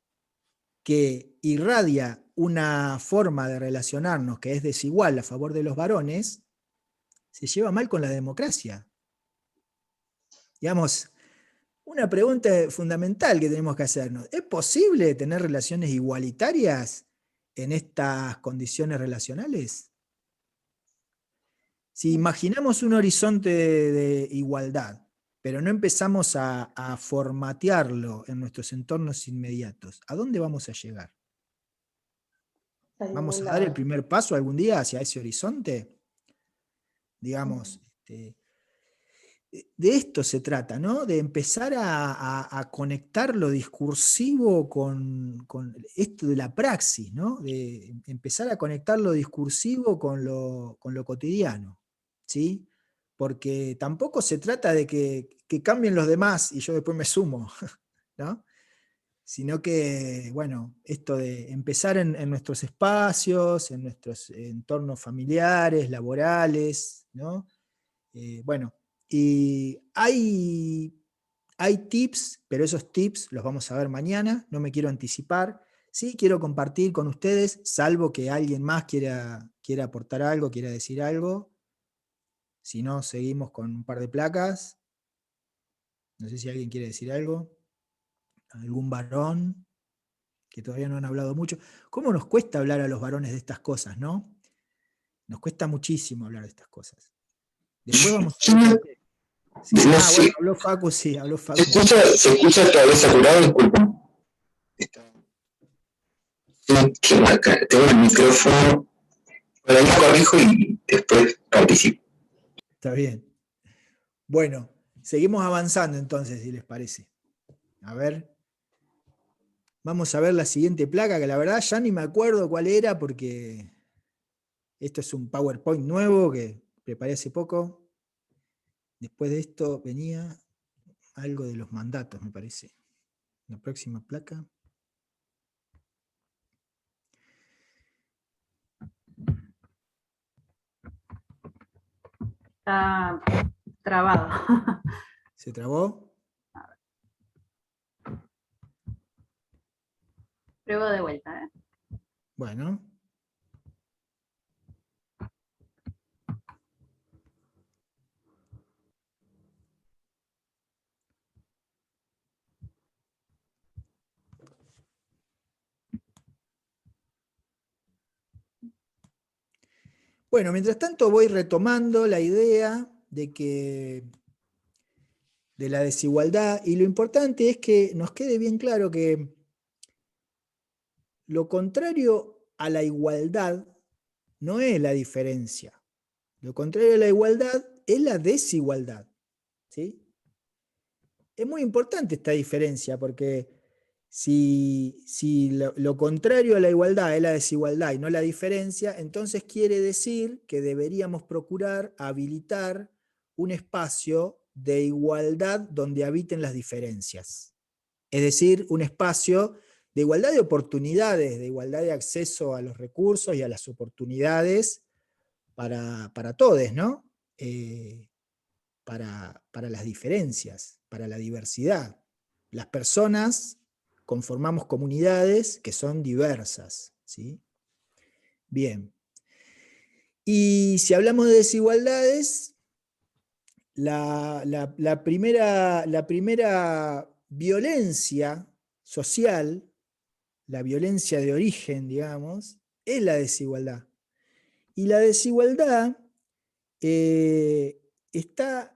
que irradia una forma de relacionarnos que es desigual a favor de los varones, se lleva mal con la democracia. Digamos, una pregunta fundamental que tenemos que hacernos: ¿es posible tener relaciones igualitarias en estas condiciones relacionales? Si imaginamos un horizonte de igualdad, pero no empezamos a formatearlo en nuestros entornos inmediatos, ¿a dónde vamos a llegar? ¿Vamos a dar el primer paso algún día hacia ese horizonte? Digamos, de esto se trata, ¿no? De empezar a conectar lo discursivo con esto de la praxis, ¿no? De empezar a conectar lo discursivo con lo cotidiano, ¿sí? Porque tampoco se trata de que cambien los demás y yo después me sumo, ¿no? Sino que, bueno, esto de empezar en nuestros espacios, en nuestros entornos familiares, laborales, ¿no? Bueno, y hay tips, pero esos tips los vamos a ver mañana, no me quiero anticipar. Sí quiero compartir con ustedes, salvo que alguien más quiera aportar algo, quiera decir algo. Si no, seguimos con un par de placas. No sé si alguien quiere decir algo. ¿Algún varón? Que todavía no han hablado mucho. ¿Cómo nos cuesta hablar a los varones de estas cosas, no? Nos cuesta muchísimo hablar de estas cosas. Después vamos a ver. Sí. No Bueno, sé. habló Facu, sí, habló Facu. ¿Se escucha todavía saturado? Disculpa. Tengo el micrófono. Por ahí lo corrijo y después participo. Está bien. Bueno, seguimos avanzando entonces, si les parece. A ver. Vamos a ver la siguiente placa, que la verdad ya ni me acuerdo cuál era, porque esto es un PowerPoint nuevo que preparé hace poco. Después de esto venía algo de los mandatos, me parece. La próxima placa. Está trabado. ¿Se trabó? Pruebo de vuelta, ¿eh? Bueno. Bueno, mientras tanto voy retomando la idea de la desigualdad, y lo importante es que nos quede bien claro que lo contrario a la igualdad no es la diferencia. Lo contrario a la igualdad es la desigualdad, ¿sí? Es muy importante esta diferencia, porque si lo contrario a la igualdad es la desigualdad y no la diferencia, entonces quiere decir que deberíamos procurar habilitar un espacio de igualdad donde habiten las diferencias. Es decir, un espacio de igualdad de oportunidades, de igualdad de acceso a los recursos y a las oportunidades para todos, ¿no? Para las diferencias, para la diversidad. Las personas conformamos comunidades que son diversas, ¿sí? Bien. Y si hablamos de desigualdades, la primera violencia social, la violencia de origen, digamos, es la desigualdad. Y la desigualdad está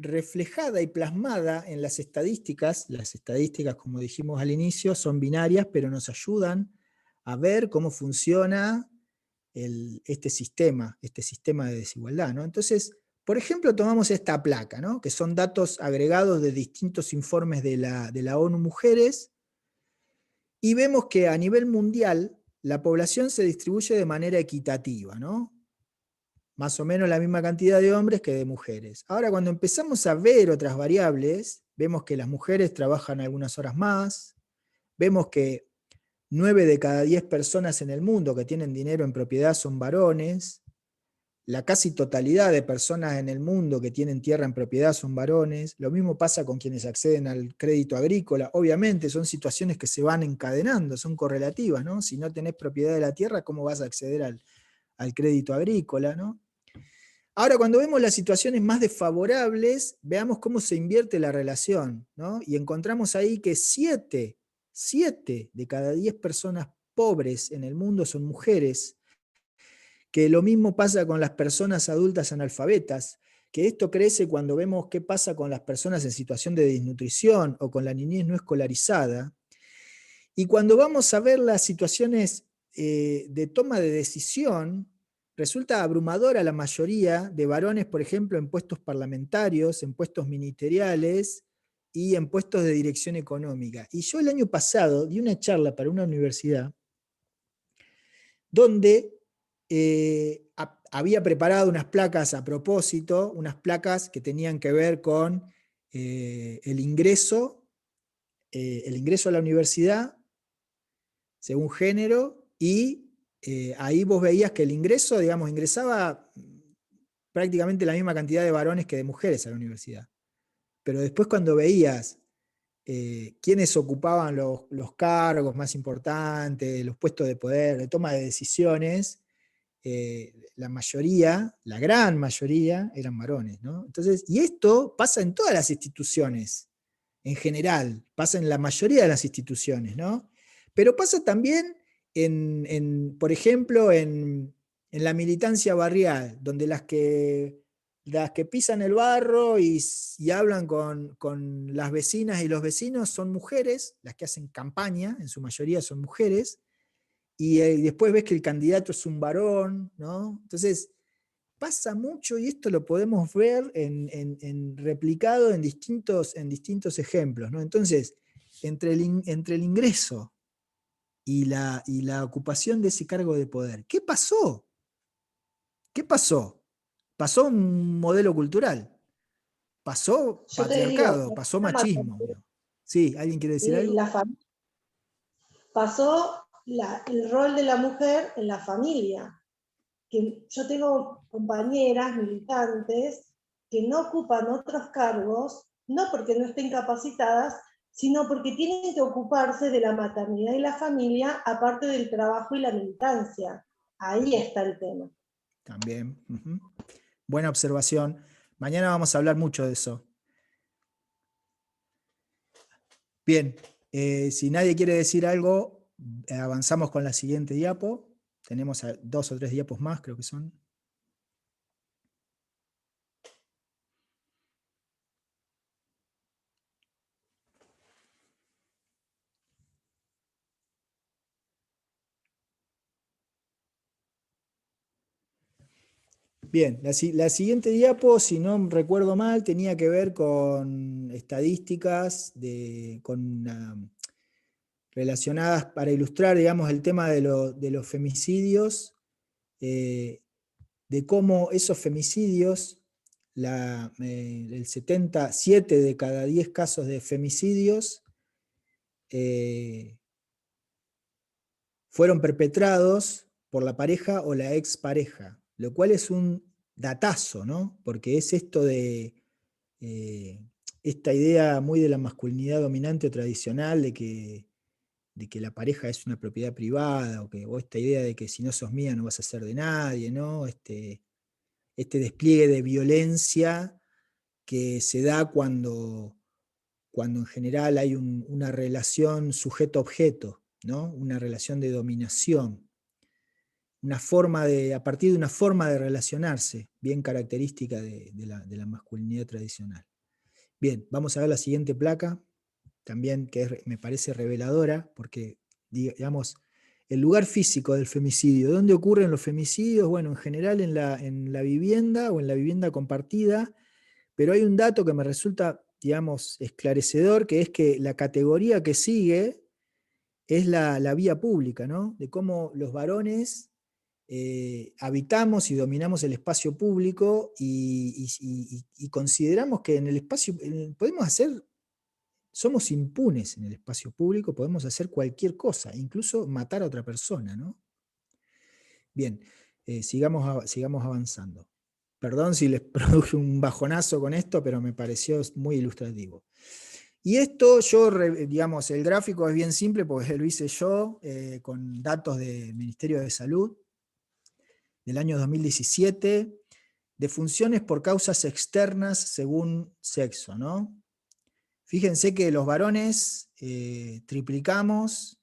reflejada y plasmada en las estadísticas. Las estadísticas, como dijimos al inicio, son binarias, pero nos ayudan a ver cómo funciona este sistema de desigualdad, ¿no? Entonces, por ejemplo, tomamos esta placa, ¿no? Que son datos agregados de distintos informes de la ONU Mujeres, y vemos que a nivel mundial la población se distribuye de manera equitativa, ¿no? Más o menos la misma cantidad de hombres que de mujeres. Ahora, cuando empezamos a ver otras variables, vemos que las mujeres trabajan algunas horas más, vemos que 9 de cada 10 personas en el mundo que tienen dinero en propiedad son varones, la casi totalidad de personas en el mundo que tienen tierra en propiedad son varones, lo mismo pasa con quienes acceden al crédito agrícola. Obviamente son situaciones que se van encadenando, son correlativas, ¿no? Si no tenés propiedad de la tierra, ¿cómo vas a acceder al crédito agrícola, ¿no? Ahora, cuando vemos las situaciones más desfavorables, veamos cómo se invierte la relación, ¿no? Y encontramos ahí que 7 de cada 10 personas pobres en el mundo son mujeres, que lo mismo pasa con las personas adultas analfabetas, que esto crece cuando vemos qué pasa con las personas en situación de desnutrición o con la niñez no escolarizada. Y cuando vamos a ver las situaciones de toma de decisión, resulta abrumadora la mayoría de varones, por ejemplo, en puestos parlamentarios, en puestos ministeriales y en puestos de dirección económica. Y yo el año pasado di una charla para una universidad donde había preparado unas placas a propósito, unas placas que tenían que ver con el ingreso a la universidad, según género, y ahí vos veías que el ingreso, digamos, ingresaba prácticamente la misma cantidad de varones que de mujeres a la universidad. Pero después cuando veías quiénes ocupaban los cargos más importantes, los puestos de poder, de toma de decisiones, la mayoría, la gran mayoría, eran varones, ¿no? Entonces, y esto pasa en todas las instituciones, en general, pasa en la mayoría de las instituciones, ¿no? Pero pasa también, por ejemplo, en la militancia barrial, donde las que pisan el barro y hablan con las vecinas y los vecinos son mujeres, las que hacen campaña, en su mayoría son mujeres, y después ves que el candidato es un varón, ¿no? Entonces, pasa mucho, y esto lo podemos ver replicado en distintos ejemplos, ¿no? Entonces, entre el ingreso y la ocupación de ese cargo de poder, ¿qué pasó? ¿Qué pasó? Pasó un modelo cultural, pasó Yo te digo, patriarcado, pasó machismo. Sí, ¿alguien quiere decir algo? pasó el rol de la mujer en la familia. Que yo tengo compañeras militantes que no ocupan otros cargos, no porque no estén capacitadas, sino porque tienen que ocuparse de la maternidad y la familia, aparte del trabajo y la militancia. Ahí está el tema. También. Buena observación. Mañana vamos a hablar mucho de eso. Bien, si nadie quiere decir algo, avanzamos con la siguiente diapo. Tenemos 2 o 3 diapos más, creo que son. Bien, la siguiente diapo, si no recuerdo mal, tenía que ver con estadísticas relacionadas para ilustrar, digamos, el tema de los femicidios, de cómo esos femicidios, el 7 de cada 10 casos de femicidios fueron perpetrados por la pareja o la expareja, lo cual es un datazo, ¿no? Porque es esto de esta idea muy de la masculinidad dominante o tradicional de que la pareja es una propiedad privada, o esta idea de que si no sos mía no vas a ser de nadie, ¿no? Este despliegue de violencia que se da cuando en general hay una relación sujeto-objeto, ¿no? Una relación de dominación, a partir de una forma de relacionarse, bien característica de la masculinidad tradicional. Bien, vamos a ver la siguiente placa, también que me parece reveladora, porque, digamos, el lugar físico del femicidio. ¿Dónde ocurren los femicidios? Bueno, en general en la vivienda o en la vivienda compartida, pero hay un dato que me resulta, digamos, esclarecedor, que es que la categoría que sigue es la vía pública, ¿no? De cómo los varones habitamos y dominamos el espacio público y consideramos que en el espacio somos impunes en el espacio público, podemos hacer cualquier cosa, incluso matar a otra persona, ¿no? Bien, sigamos avanzando. Perdón si les produje un bajonazo con esto, pero me pareció muy ilustrativo. Y esto digamos, el gráfico es bien simple porque lo hice yo con datos del Ministerio de Salud del año 2017, de funciones por causas externas según sexo, ¿no? Fíjense que los varones triplicamos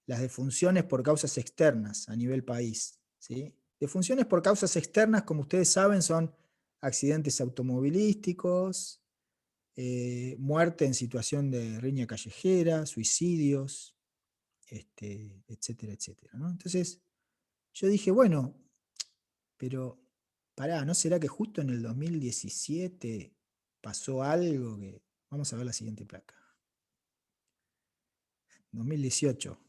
las defunciones por causas externas a nivel país, ¿sí? Defunciones por causas externas, como ustedes saben, son accidentes automovilísticos, muerte en situación de riña callejera, suicidios, etcétera, etcétera, ¿no? Entonces, yo dije, bueno, pero pará, ¿no será que justo en el 2017 pasó algo que... Vamos a ver la siguiente placa. 2018.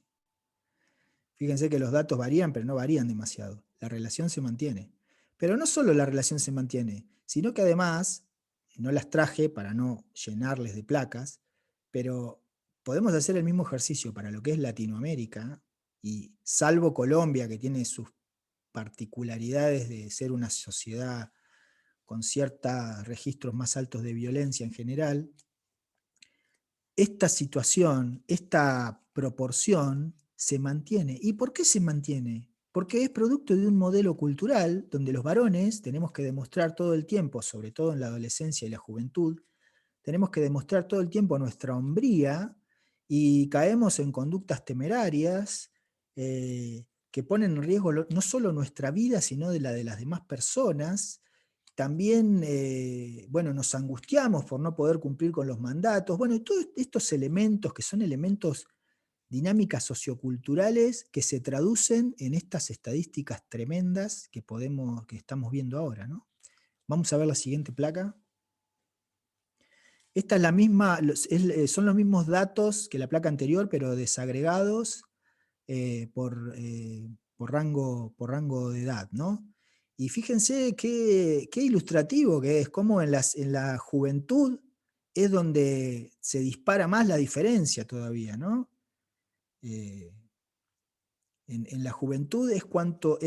Fíjense que los datos varían, pero no varían demasiado. La relación se mantiene. Pero no solo la relación se mantiene, sino que además, no las traje para no llenarles de placas, pero podemos hacer el mismo ejercicio para lo que es Latinoamérica, y salvo Colombia, que tiene sus particularidades de ser una sociedad con ciertos registros más altos de violencia en general, esta situación, esta proporción se mantiene. ¿Y por qué se mantiene? Porque es producto de un modelo cultural donde los varones tenemos que demostrar todo el tiempo, sobre todo en la adolescencia y la juventud, tenemos que demostrar todo el tiempo nuestra hombría y caemos en conductas temerarias que ponen en riesgo no solo nuestra vida, sino de la de las demás personas. También, bueno, nos angustiamos por no poder cumplir con los mandatos. Bueno, todos estos elementos que son elementos dinámicas socioculturales que se traducen en estas estadísticas tremendas que estamos viendo ahora, ¿no? Vamos a ver la siguiente placa. Esta es la misma, son los mismos datos que la placa anterior, pero desagregados por rango de edad, ¿no? Y fíjense qué ilustrativo que es, cómo en la juventud es donde se dispara más la diferencia todavía, ¿no? En la juventud es cuando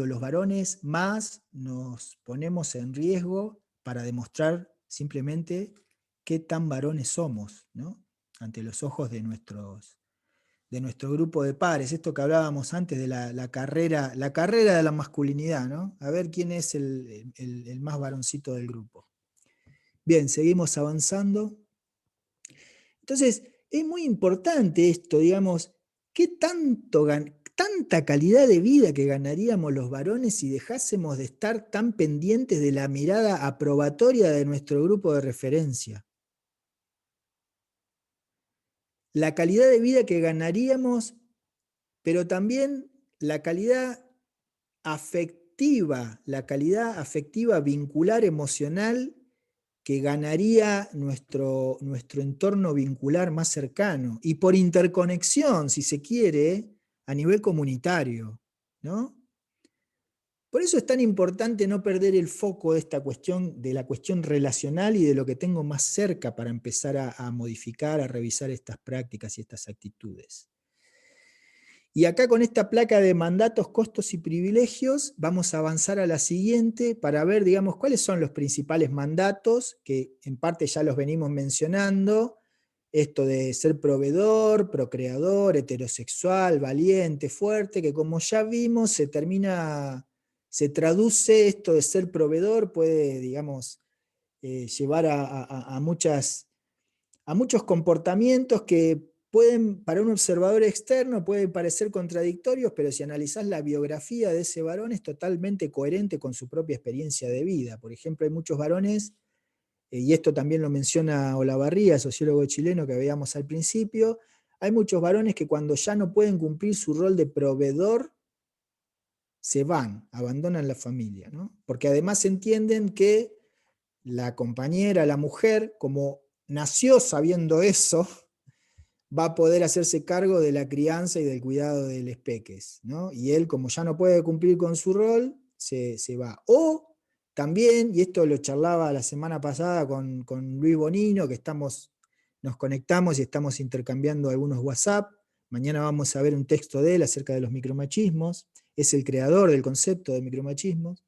los varones más nos ponemos en riesgo para demostrar simplemente qué tan varones somos, ¿no? Ante los ojos de nuestro grupo de pares, esto que hablábamos antes de la carrera de la masculinidad, ¿no? A ver quién es el más varoncito del grupo. Bien, seguimos avanzando. Entonces, es muy importante esto, digamos, ¿qué tanta calidad de vida que ganaríamos los varones si dejásemos de estar tan pendientes de la mirada aprobatoria de nuestro grupo de referencia? La calidad de vida que ganaríamos, pero también la calidad afectiva vincular, emocional, que ganaría nuestro entorno vincular más cercano, y por interconexión, si se quiere, a nivel comunitario, ¿no? Por eso es tan importante no perder el foco de esta cuestión, de la cuestión relacional y de lo que tengo más cerca para empezar a modificar, a revisar estas prácticas y estas actitudes. Y acá con esta placa de mandatos, costos y privilegios, vamos a avanzar a la siguiente para ver, digamos, cuáles son los principales mandatos, que en parte ya los venimos mencionando, esto de ser proveedor, procreador, heterosexual, valiente, fuerte, que como ya vimos se traduce esto de ser proveedor, puede, digamos, llevar a muchos comportamientos que pueden, para un observador externo, pueden parecer contradictorios, pero si analizás la biografía de ese varón es totalmente coherente con su propia experiencia de vida. Por ejemplo, hay muchos varones, y esto también lo menciona Olavarría, sociólogo chileno que veíamos al principio, hay muchos varones que cuando ya no pueden cumplir su rol de proveedor, se van, abandonan la familia, ¿no? Porque además entienden que la compañera, la mujer, como nació sabiendo eso, va a poder hacerse cargo de la crianza y del cuidado de los peques, ¿no? Y él, como ya no puede cumplir con su rol, se va. O también, y esto lo charlaba la semana pasada con Luis Bonino, que nos conectamos y estamos intercambiando algunos WhatsApp. Mañana vamos a ver un texto de él acerca de los micromachismos. Es el creador del concepto de micromachismos.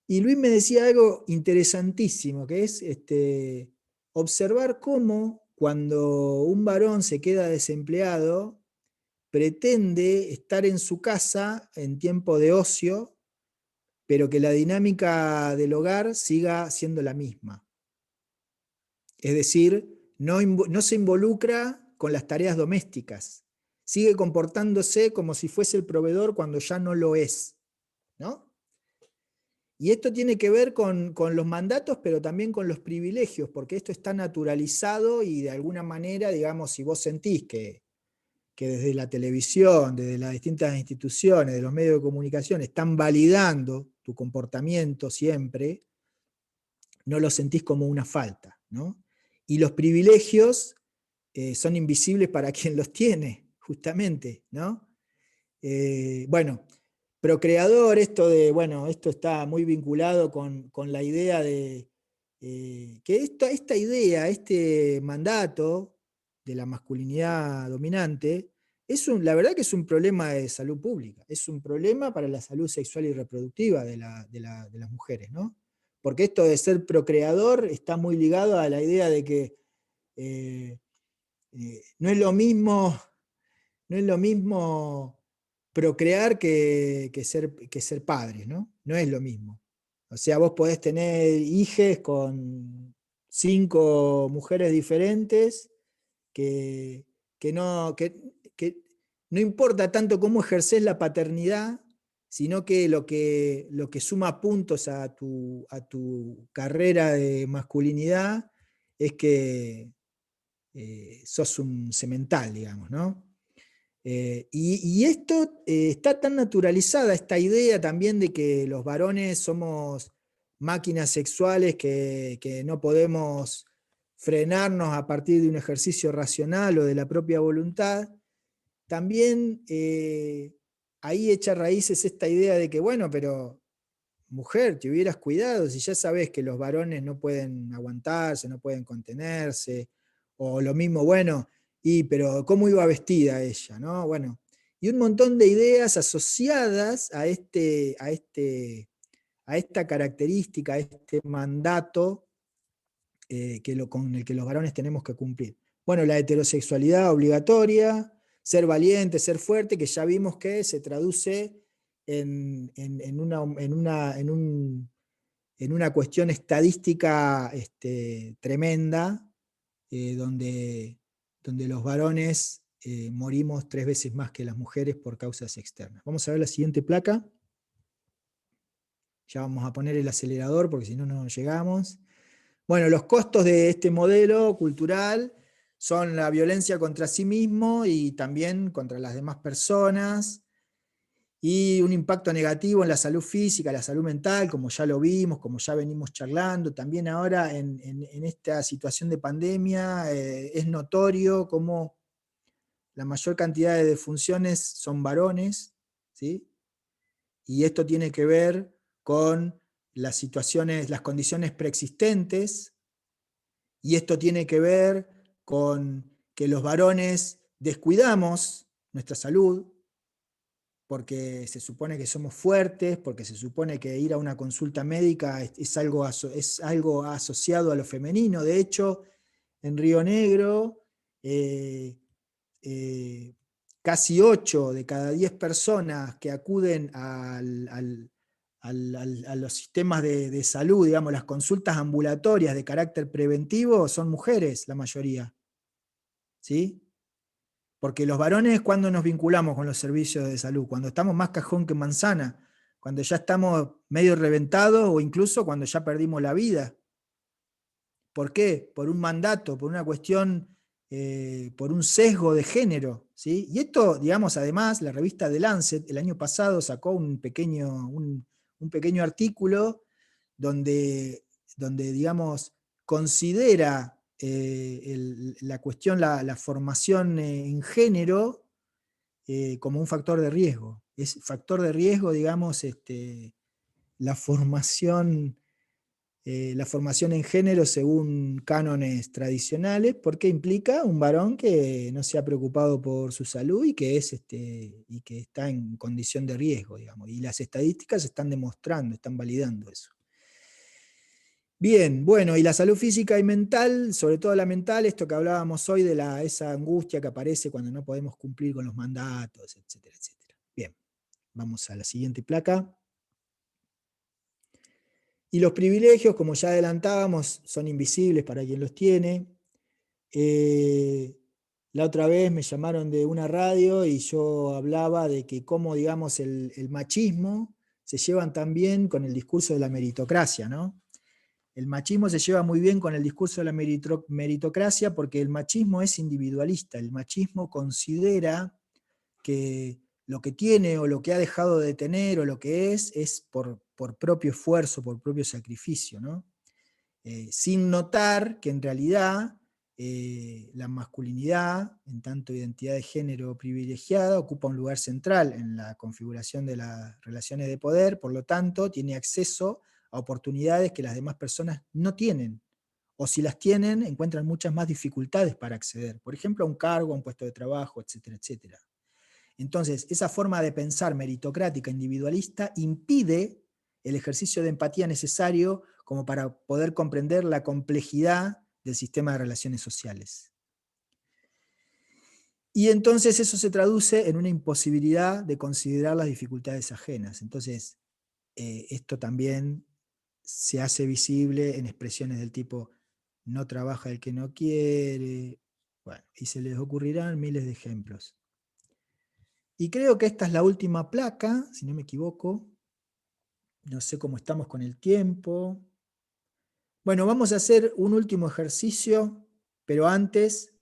Y Luis me decía algo interesantísimo, que es observar cómo cuando un varón se queda desempleado, pretende estar en su casa en tiempo de ocio, pero que la dinámica del hogar siga siendo la misma. Es decir, no se involucra con las tareas domésticas, sigue comportándose como si fuese el proveedor cuando ya no lo es, ¿no? Y esto tiene que ver con los mandatos, pero también con los privilegios, porque esto está naturalizado y de alguna manera, digamos, si vos sentís que desde la televisión, desde las distintas instituciones, de los medios de comunicación, están validando tu comportamiento siempre, no lo sentís como una falta, ¿no? Y los privilegios son invisibles para quien los tiene, justamente, ¿no? Bueno, procreador, esto está muy vinculado con la idea de que esta idea, este mandato de la masculinidad dominante, la verdad que es un problema de salud pública, es un problema para la salud sexual y reproductiva de las mujeres, ¿no? Porque esto de ser procreador está muy ligado a la idea de que no es lo mismo procrear que ser padres, ¿no? No es lo mismo. O sea, vos podés tener hijes con 5 mujeres diferentes que no importa tanto cómo ejercés la paternidad, sino que lo que suma puntos a tu carrera de masculinidad es que sos un semental, digamos, ¿no? Y esto está tan naturalizada, esta idea también de que los varones somos máquinas sexuales que no podemos frenarnos a partir de un ejercicio racional o de la propia voluntad. También ahí echa raíces esta idea de que, bueno, pero mujer, te hubieras cuidado si ya sabes que los varones no pueden aguantarse, no pueden contenerse, o lo mismo, bueno, pero ¿cómo iba vestida ella? ¿No? Bueno, y un montón de ideas asociadas a esta característica, a este mandato con el que los varones tenemos que cumplir. Bueno, la heterosexualidad obligatoria, ser valiente, ser fuerte, que ya vimos que se traduce en una cuestión estadística tremenda, donde los varones morimos 3 veces más que las mujeres por causas externas. Vamos a ver la siguiente placa. Ya vamos a poner el acelerador porque si no, no llegamos. Bueno, los costos de este modelo cultural son la violencia contra sí mismo y también contra las demás personas, y un impacto negativo en la salud física, la salud mental, como ya lo vimos, como ya venimos charlando. También ahora en esta situación de pandemia es notorio cómo la mayor cantidad de defunciones son varones, ¿sí? Y esto tiene que ver con las condiciones preexistentes, y esto tiene que ver con que los varones descuidamos nuestra salud, porque se supone que somos fuertes, porque se supone que ir a una consulta médica es algo asociado a lo femenino. De hecho, en Río Negro, casi 8 de cada 10 personas que acuden a los sistemas de salud, digamos, las consultas ambulatorias de carácter preventivo, son mujeres, la mayoría. ¿Sí? Porque los varones, ¿cuándo nos vinculamos con los servicios de salud? Cuando estamos más cajón que manzana, cuando ya estamos medio reventados o incluso cuando ya perdimos la vida. ¿Por qué? Por un mandato, por una cuestión, por un sesgo de género, ¿sí? Y esto, digamos, además, la revista The Lancet el año pasado sacó un pequeño artículo donde digamos, considera la cuestión, la formación en género como un factor de riesgo. Es factor de riesgo, digamos, la formación en género según cánones tradicionales, porque implica un varón que no se ha preocupado por su salud y que está en condición de riesgo, digamos. Y las estadísticas están demostrando, están validando eso. Bien, bueno, y la salud física y mental, sobre todo la mental, esto que hablábamos hoy de esa angustia que aparece cuando no podemos cumplir con los mandatos, etcétera, etcétera. Bien, vamos a la siguiente placa. Y los privilegios, como ya adelantábamos, son invisibles para quien los tiene. La otra vez me llamaron de una radio y yo hablaba de que cómo, digamos, el machismo se llevan también con el discurso de la meritocracia, ¿no? El machismo se lleva muy bien con el discurso de la meritocracia porque el machismo es individualista. El machismo considera que lo que tiene o lo que ha dejado de tener o lo que es por propio esfuerzo, por propio sacrificio, ¿no? Sin notar que en realidad la masculinidad, en tanto identidad de género privilegiada, ocupa un lugar central en la configuración de las relaciones de poder, por lo tanto tiene acceso a oportunidades que las demás personas no tienen, o si las tienen, encuentran muchas más dificultades para acceder, por ejemplo, a un cargo, a un puesto de trabajo, etcétera, etcétera. Entonces, esa forma de pensar meritocrática, individualista, impide el ejercicio de empatía necesario como para poder comprender la complejidad del sistema de relaciones sociales. Y entonces eso se traduce en una imposibilidad de considerar las dificultades ajenas. Entonces, esto también se hace visible en expresiones del tipo, no trabaja el que no quiere, bueno, y se les ocurrirán miles de ejemplos. Y creo que esta es la última placa, si no me equivoco. No sé cómo estamos con el tiempo. Bueno, vamos a hacer un último ejercicio, pero antes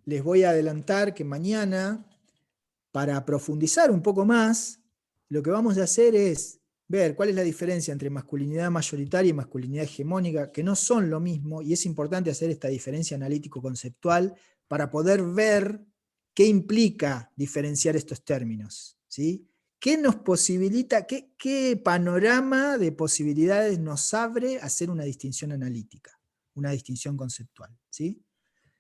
les voy a adelantar que mañana, para profundizar un poco más, lo que vamos a hacer es ver cuál es la diferencia entre masculinidad mayoritaria y masculinidad hegemónica, que no son lo mismo, y es importante hacer esta diferencia analítico-conceptual para poder ver qué implica diferenciar estos términos, ¿sí? ¿Qué nos posibilita, qué panorama de posibilidades nos abre hacer una distinción analítica, una distinción conceptual, ¿sí?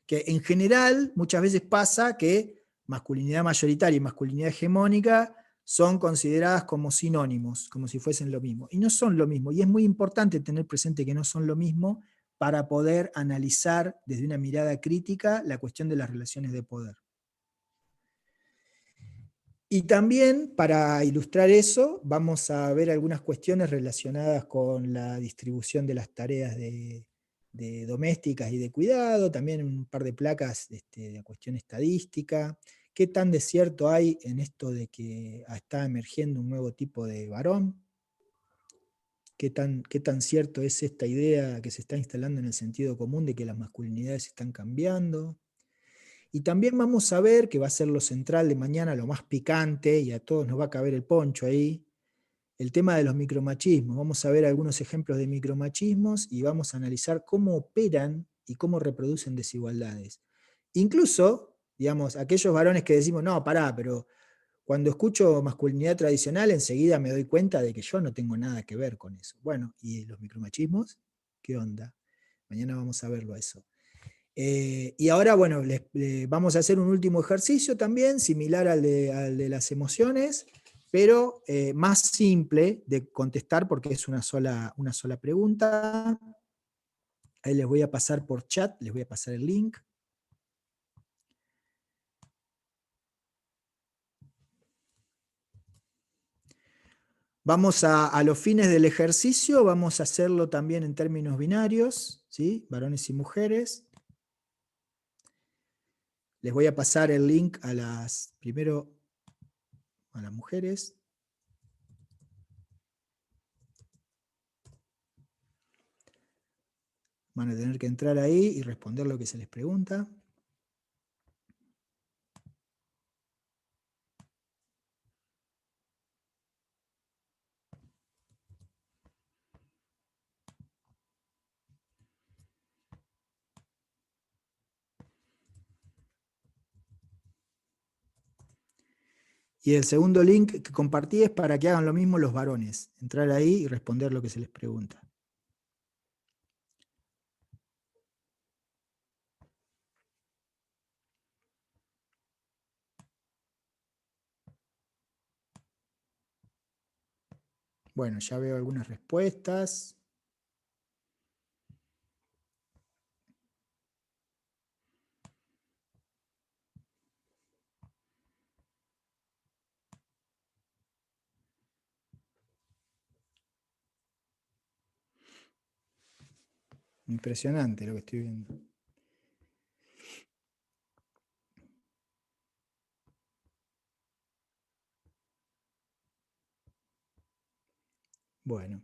Que en general muchas veces pasa que masculinidad mayoritaria y masculinidad hegemónica son consideradas como sinónimos, como si fuesen lo mismo. Y no son lo mismo. Y es muy importante tener presente que no son lo mismo para poder analizar desde una mirada crítica la cuestión de las relaciones de poder. Y también, para ilustrar eso, vamos a ver algunas cuestiones relacionadas con la distribución de las tareas de domésticas y de cuidado, también un par de placas de cuestión estadística. ¿Qué tan de cierto hay en esto de que está emergiendo un nuevo tipo de varón? ¿Qué tan cierto es esta idea que se está instalando en el sentido común de que las masculinidades están cambiando? Y también vamos a ver, que va a ser lo central de mañana, lo más picante, y a todos nos va a caber el poncho ahí, el tema de los micromachismos. Vamos a ver algunos ejemplos de micromachismos y vamos a analizar cómo operan y cómo reproducen desigualdades. Incluso, digamos, aquellos varones que decimos, no, pará, pero cuando escucho masculinidad tradicional, enseguida me doy cuenta de que yo no tengo nada que ver con eso. Bueno, ¿y los micromachismos? ¿Qué onda? Mañana vamos a verlo a eso. Y ahora, bueno, vamos a hacer un último ejercicio también, similar al de las emociones, pero más simple de contestar porque es una sola pregunta. Ahí les voy a pasar por chat, les voy a pasar el link. Vamos a los fines del ejercicio, vamos a hacerlo también en términos binarios, ¿sí? Varones y mujeres. Les voy a pasar el link primero a las mujeres. Van a tener que entrar ahí y responder lo que se les pregunta. Y el segundo link que compartí es para que hagan lo mismo los varones. Entrar ahí y responder lo que se les pregunta. Bueno, ya veo algunas respuestas. Impresionante lo que estoy viendo. Bueno.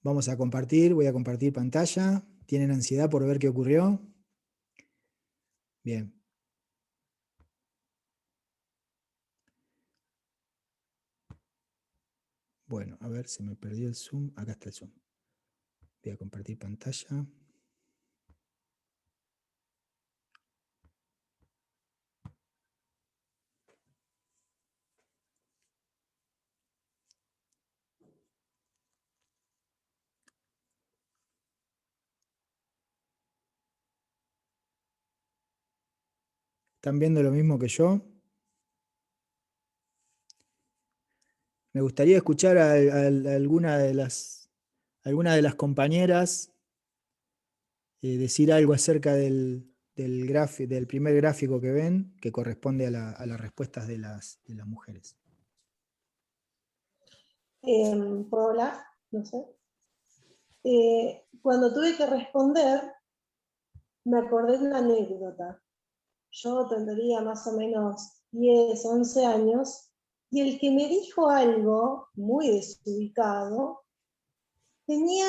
Vamos a compartir, voy a compartir pantalla. ¿Tienen ansiedad por ver qué ocurrió? Bien. Bueno, a ver, se me perdió el Zoom. Acá está el Zoom. Voy a compartir pantalla. ¿Están viendo lo mismo que yo? Me gustaría escuchar a alguna de las compañeras decir algo acerca del primer gráfico que ven, que corresponde a las respuestas de las mujeres. ¿Puedo hablar? No sé. Cuando tuve que responder, me acordé de una anécdota. Yo tendría más o menos 10, 11 años, y el que me dijo algo muy desubicado tenía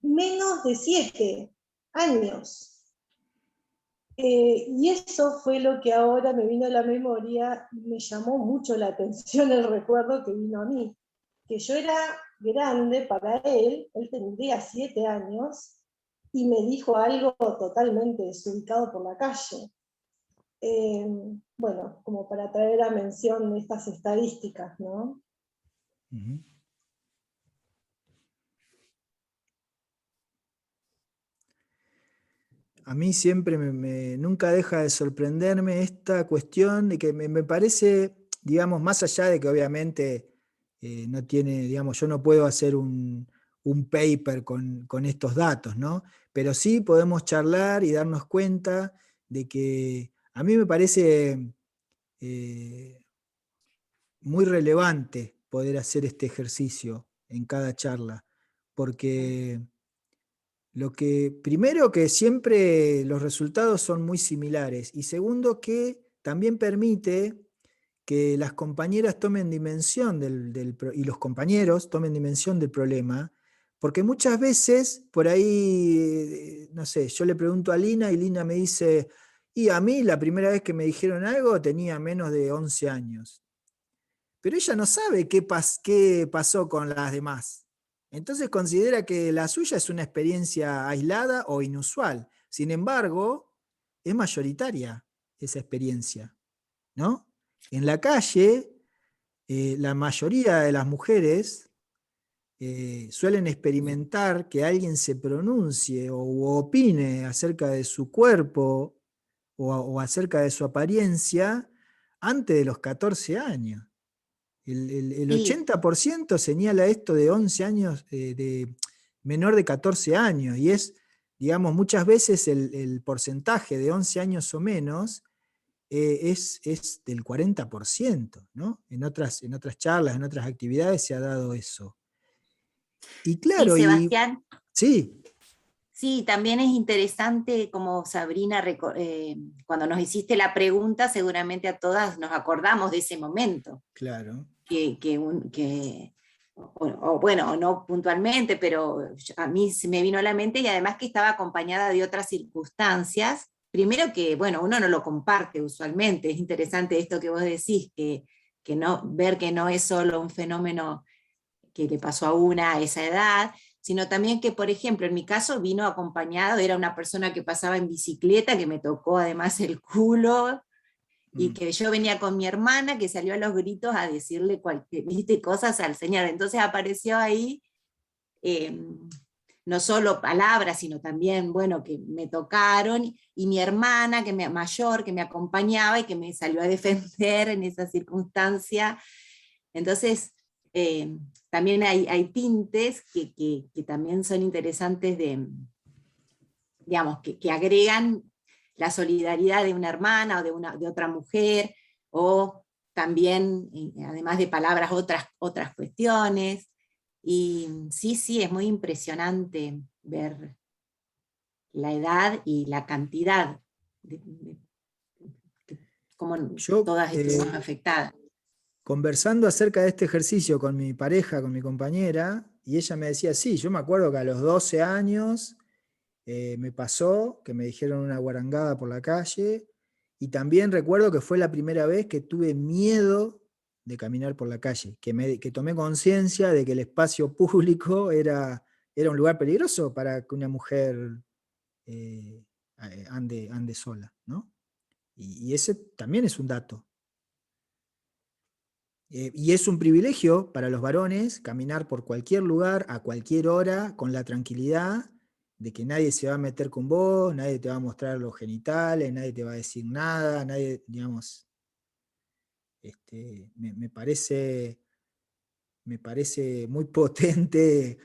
menos de 7 años. Y eso fue lo que ahora me vino a la memoria y me llamó mucho la atención el recuerdo que vino a mí. Que yo era grande para él tendría 7 años, y me dijo algo totalmente desubicado por la calle. Bueno, como para traer a mención estas estadísticas, ¿no? Uh-huh. A mí siempre nunca deja de sorprenderme esta cuestión de que me parece, digamos, más allá de que obviamente no tiene, digamos, yo no puedo hacer un paper con estos datos, ¿no? Pero sí podemos charlar y darnos cuenta de que a mí me parece muy relevante poder hacer este ejercicio en cada charla, porque primero que siempre los resultados son muy similares, y segundo que también permite que las compañeras tomen dimensión y los compañeros tomen dimensión del problema, porque muchas veces por ahí, no sé, yo le pregunto a Lina y Lina me dice, y a mí la primera vez que me dijeron algo tenía menos de 11 años. Pero ella no sabe qué pasó con las demás. Entonces considera que la suya es una experiencia aislada o inusual. Sin embargo, es mayoritaria esa experiencia, ¿no? En la calle, la mayoría de las mujeres suelen experimentar que alguien se pronuncie o opine acerca de su cuerpo o acerca de su apariencia antes de los 14 años. El Sí. 80% señala esto de 11 años, de menor de 14 años, y es, digamos, muchas veces el porcentaje de 11 años o menos es del 40%, ¿no? En otras charlas, en otras actividades se ha dado eso. Y claro, Sí, Sebastián. Sí. Sí, también es interesante como Sabrina, cuando nos hiciste la pregunta, seguramente a todas nos acordamos de ese momento. Claro. Bueno, no puntualmente, pero a mí se me vino a la mente, y además que estaba acompañada de otras circunstancias. Primero que, bueno, uno no lo comparte usualmente, es interesante esto que vos decís, que ver que no es solo un fenómeno que le pasó a una a esa edad, sino también que, por ejemplo, en mi caso vino acompañado, era una persona que pasaba en bicicleta, que me tocó además el culo, y que yo venía con mi hermana, que salió a los gritos a decirle cosas al señor. Entonces apareció ahí no solo palabras, sino también, bueno, que me tocaron, y mi hermana mayor, que me acompañaba y que me salió a defender en esa circunstancia. Entonces, también hay tintes que también son interesantes digamos, que agregan la solidaridad de una hermana o de otra mujer, o también, además de palabras, otras cuestiones. Y sí, es muy impresionante ver la edad y la cantidad de cómo todas estuvimos afectadas. conversando acerca de este ejercicio con mi pareja, con mi compañera, y ella me decía, sí, yo me acuerdo que a los 12 años me pasó que me dijeron una guarangada por la calle, y también recuerdo que fue la primera vez que tuve miedo de caminar por la calle, que tomé conciencia de que el espacio público era un lugar peligroso para que una mujer ande sola, ¿no? Y ese también es un dato. Y es un privilegio para los varones caminar por cualquier lugar, a cualquier hora, con la tranquilidad de que nadie se va a meter con vos, nadie te va a mostrar los genitales, nadie te va a decir nada, nadie, digamos, me parece muy potente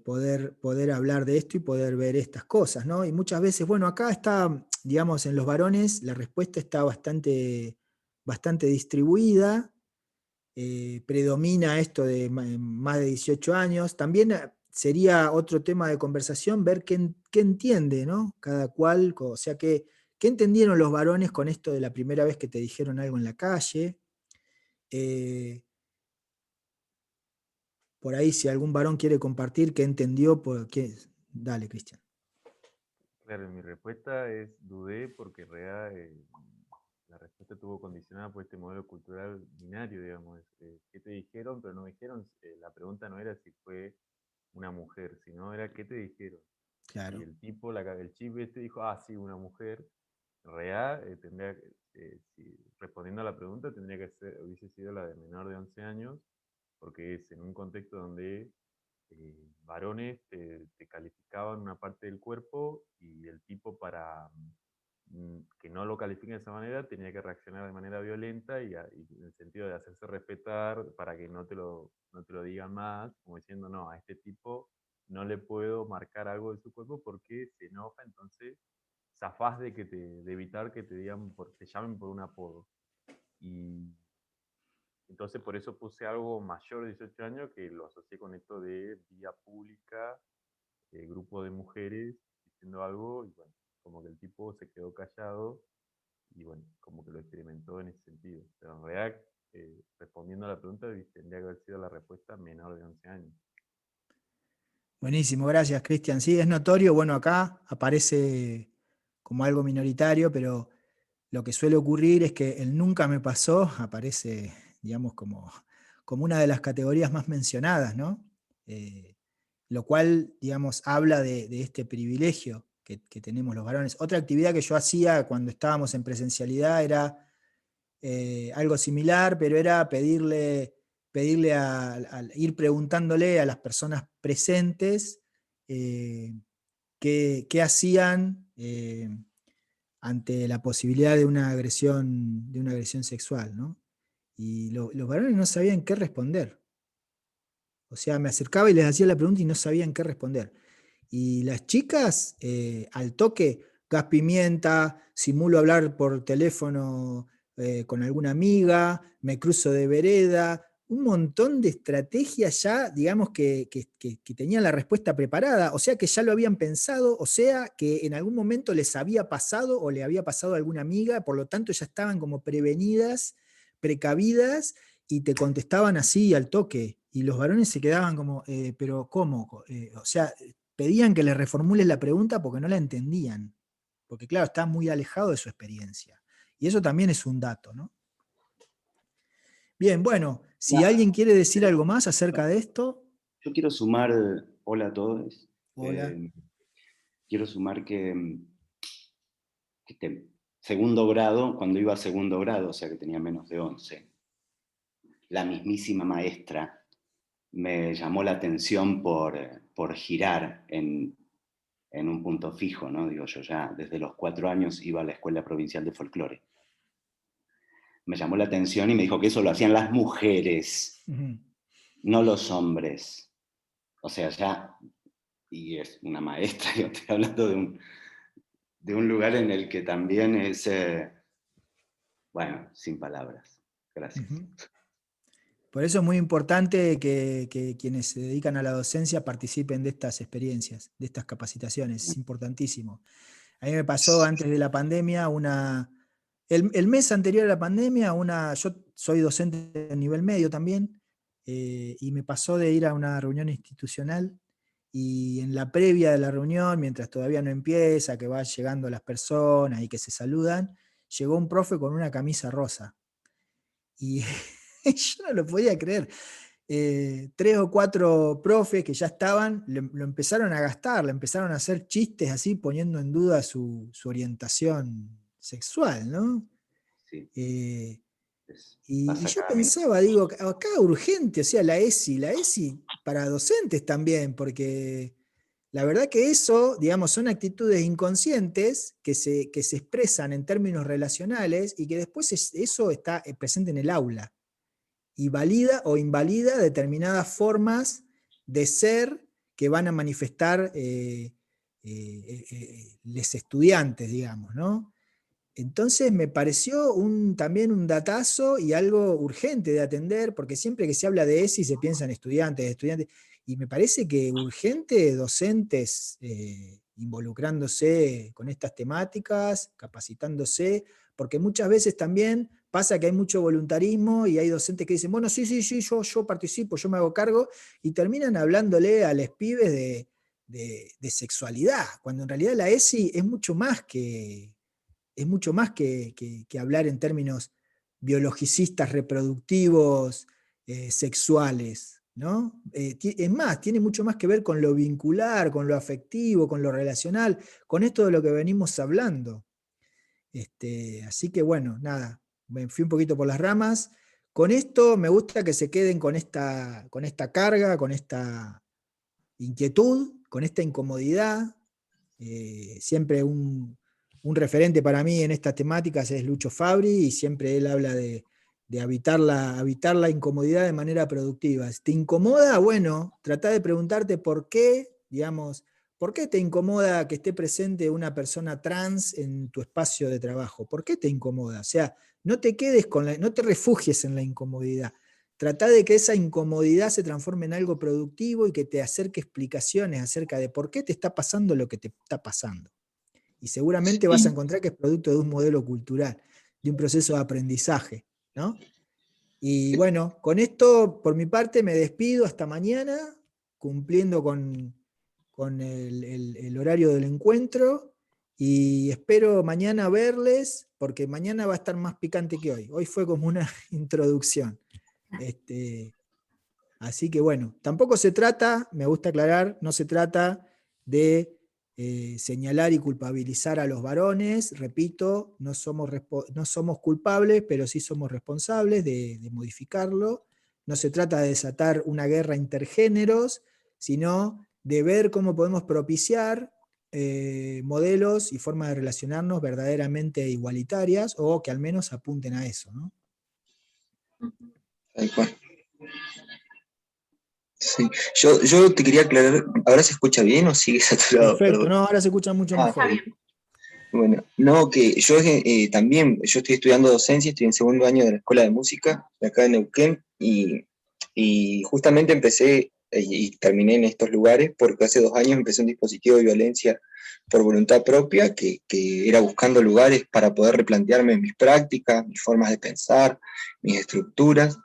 poder hablar de esto y poder ver estas cosas, ¿no? Y muchas veces, bueno, acá está, digamos, en los varones la respuesta está bastante distribuida. Predomina esto de más de 18 años. También sería otro tema de conversación ver qué entiende, ¿no? Cada cual, o sea, qué entendieron los varones con esto de la primera vez que te dijeron algo en la calle. Por ahí, si algún varón quiere compartir qué entendió, dale, Cristian. Claro, mi respuesta es dudé porque en realidad la respuesta estuvo condicionada por este modelo cultural binario, digamos. ¿Qué te dijeron? Pero no me dijeron, la pregunta no era si fue una mujer, sino era qué te dijeron. Claro. Y el tipo, el chip dijo, sí, una mujer. En realidad, respondiendo a la pregunta, hubiese sido la de menor de 11 años, porque es en un contexto donde varones te calificaban una parte del cuerpo y el tipo para que no lo califiquen de esa manera tenía que reaccionar de manera violenta y en el sentido de hacerse respetar para que no te lo digan más, como diciendo, no, a este tipo no le puedo marcar algo de su cuerpo porque se enoja, entonces zafás de evitar que te digan, te llamen por un apodo. Y entonces por eso puse algo mayor de 18 años que lo asocié con esto de vía pública, grupo de mujeres diciendo algo, y bueno, como que el tipo se quedó callado y bueno, como que lo experimentó en ese sentido. Pero en realidad, respondiendo a la pregunta, tendría que haber sido la respuesta menor de 11 años. Buenísimo, gracias, Cristian. Sí, es notorio, bueno, acá aparece como algo minoritario, pero lo que suele ocurrir es que el nunca me pasó aparece, digamos, como una de las categorías más mencionadas, ¿no? Lo cual, digamos, habla de este privilegio que tenemos los varones. Otra actividad que yo hacía cuando estábamos en presencialidad era algo similar, pero era pedirle ir preguntándole a las personas presentes qué hacían ante la posibilidad de una agresión sexual, ¿no? Y los varones no sabían qué responder. O sea, me acercaba y les hacía la pregunta y no sabían qué responder. Y las chicas, al toque, gas pimienta, simulo hablar por teléfono con alguna amiga, me cruzo de vereda, un montón de estrategias ya, digamos, que tenían la respuesta preparada, o sea que ya lo habían pensado, o sea que en algún momento les había pasado o le había pasado a alguna amiga, por lo tanto ya estaban como prevenidas, precavidas, y te contestaban así al toque. Y los varones se quedaban como, pero ¿cómo? O sea, pedían que les reformules la pregunta porque no la entendían. Porque claro, está muy alejado de su experiencia. Y eso también es un dato, ¿no? Bien, bueno, si alguien quiere decir algo más acerca de esto. Yo quiero sumar, hola a todos. Hola. Quiero sumar que segundo grado, cuando iba a segundo grado, o sea que tenía menos de 11, la mismísima maestra me llamó la atención por girar en un punto fijo, ¿no? Digo, yo ya desde los 4 años iba a la Escuela Provincial de Folclore. Me llamó la atención y me dijo que eso lo hacían las mujeres, no los hombres. O sea, ya, y es una maestra, yo estoy hablando de un lugar en el que también es, bueno, sin palabras. Gracias. Por eso es muy importante que quienes se dedican a la docencia participen de estas experiencias, de estas capacitaciones. Es importantísimo. A mí me pasó antes de la pandemia, el mes anterior a la pandemia, yo soy docente a nivel medio también, y me pasó de ir a una reunión institucional, y en la previa de la reunión, mientras todavía no empieza, que van llegando las personas y que se saludan, llegó un profe con una camisa rosa. Y yo no lo podía creer. 3 o 4 profes que ya estaban, lo empezaron a gastar, le empezaron a hacer chistes así, poniendo en duda su orientación sexual, ¿no? Sí, Y pasa yo cada minuto. pensaba, digo, acá urgente, o sea, la ESI para docentes también, porque la verdad que eso, digamos, son actitudes inconscientes que se expresan en términos relacionales y que después eso está presente en el aula y valida o invalida determinadas formas de ser que van a manifestar los estudiantes, digamos, ¿no? Entonces me pareció también un datazo y algo urgente de atender, porque siempre que se habla de ESI se piensa en estudiantes, y me parece que urgente docentes involucrándose con estas temáticas, capacitándose, porque muchas veces también pasa que hay mucho voluntarismo y hay docentes que dicen, bueno, sí, yo participo, yo me hago cargo, y terminan hablándole a los pibes de sexualidad, cuando en realidad la ESI es mucho más que hablar en términos biologicistas, reproductivos, sexuales, ¿no? Es más, tiene mucho más que ver con lo vincular, con lo afectivo, con lo relacional, con esto de lo que venimos hablando. Así que bueno, nada, me fui un poquito por las ramas. Con esto me gusta que se queden con esta carga, con esta inquietud, con esta incomodidad. Siempre un referente para mí en estas temáticas es Lucho Fabri, y siempre él habla de habitar la incomodidad de manera productiva. Si te incomoda, bueno, trata de preguntarte por qué, digamos, ¿por qué te incomoda que esté presente una persona trans en tu espacio de trabajo? ¿Por qué te incomoda? O sea, no te quedes no te refugies en la incomodidad. Trata de que esa incomodidad se transforme en algo productivo y que te acerque explicaciones acerca de por qué te está pasando lo que te está pasando. Y seguramente vas a encontrar que es producto de un modelo cultural, de un proceso de aprendizaje, ¿no? Y bueno, con esto, por mi parte, me despido hasta mañana, cumpliendo con el horario del encuentro, y espero mañana verles, porque mañana va a estar más picante que hoy. Hoy fue como una introducción. Así que bueno, tampoco se trata, me gusta aclarar, no se trata de señalar y culpabilizar a los varones, repito, no somos culpables, pero sí somos responsables de modificarlo. No se trata de desatar una guerra intergéneros, sino de ver cómo podemos propiciar modelos y formas de relacionarnos verdaderamente igualitarias, o que al menos apunten a eso, ¿no? Tal cual. Sí. Yo te quería aclarar, ¿ahora se escucha bien o sigue saturado? Perfecto, Perdón. no, ahora se escucha mucho mejor. Bueno, no, que yo también, yo estoy estudiando docencia, estoy en segundo año de la Escuela de Música, de acá en Neuquén, y justamente empecé y terminé en estos lugares porque hace 2 años empecé un dispositivo de violencia por voluntad propia, que era buscando lugares para poder replantearme mis prácticas, mis formas de pensar, mis estructuras,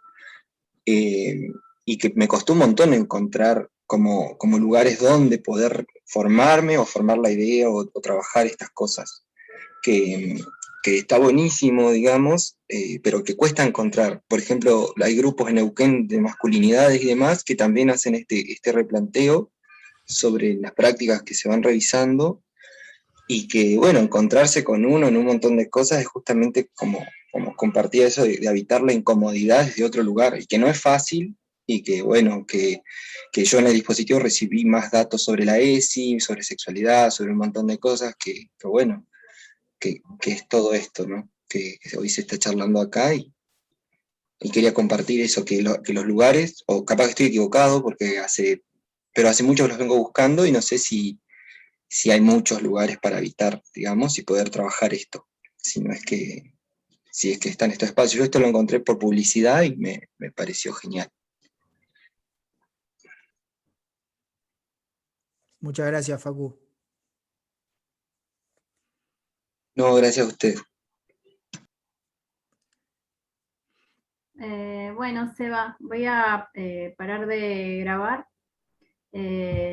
y que me costó un montón encontrar como lugares donde poder formarme o formar la idea o trabajar estas cosas, que está buenísimo, digamos, pero que cuesta encontrar. Por ejemplo, hay grupos en Neuquén de masculinidades y demás que también hacen este replanteo sobre las prácticas que se van revisando, y que, bueno, encontrarse con uno en un montón de cosas es justamente como compartir eso de habitar la incomodidad desde otro lugar, y que no es fácil, y que, bueno, que yo en el dispositivo recibí más datos sobre la ESI, sobre sexualidad, sobre un montón de cosas que bueno, que es todo esto, ¿no? Que hoy se está charlando acá, y quería compartir eso, que los lugares, o capaz que estoy equivocado, pero hace mucho que los vengo buscando y no sé si hay muchos lugares para habitar, digamos, y poder trabajar esto. Si es que están estos espacios. Yo esto lo encontré por publicidad y me pareció genial. Muchas gracias, Facu. No, gracias a usted. Bueno, Seba, voy a parar de grabar.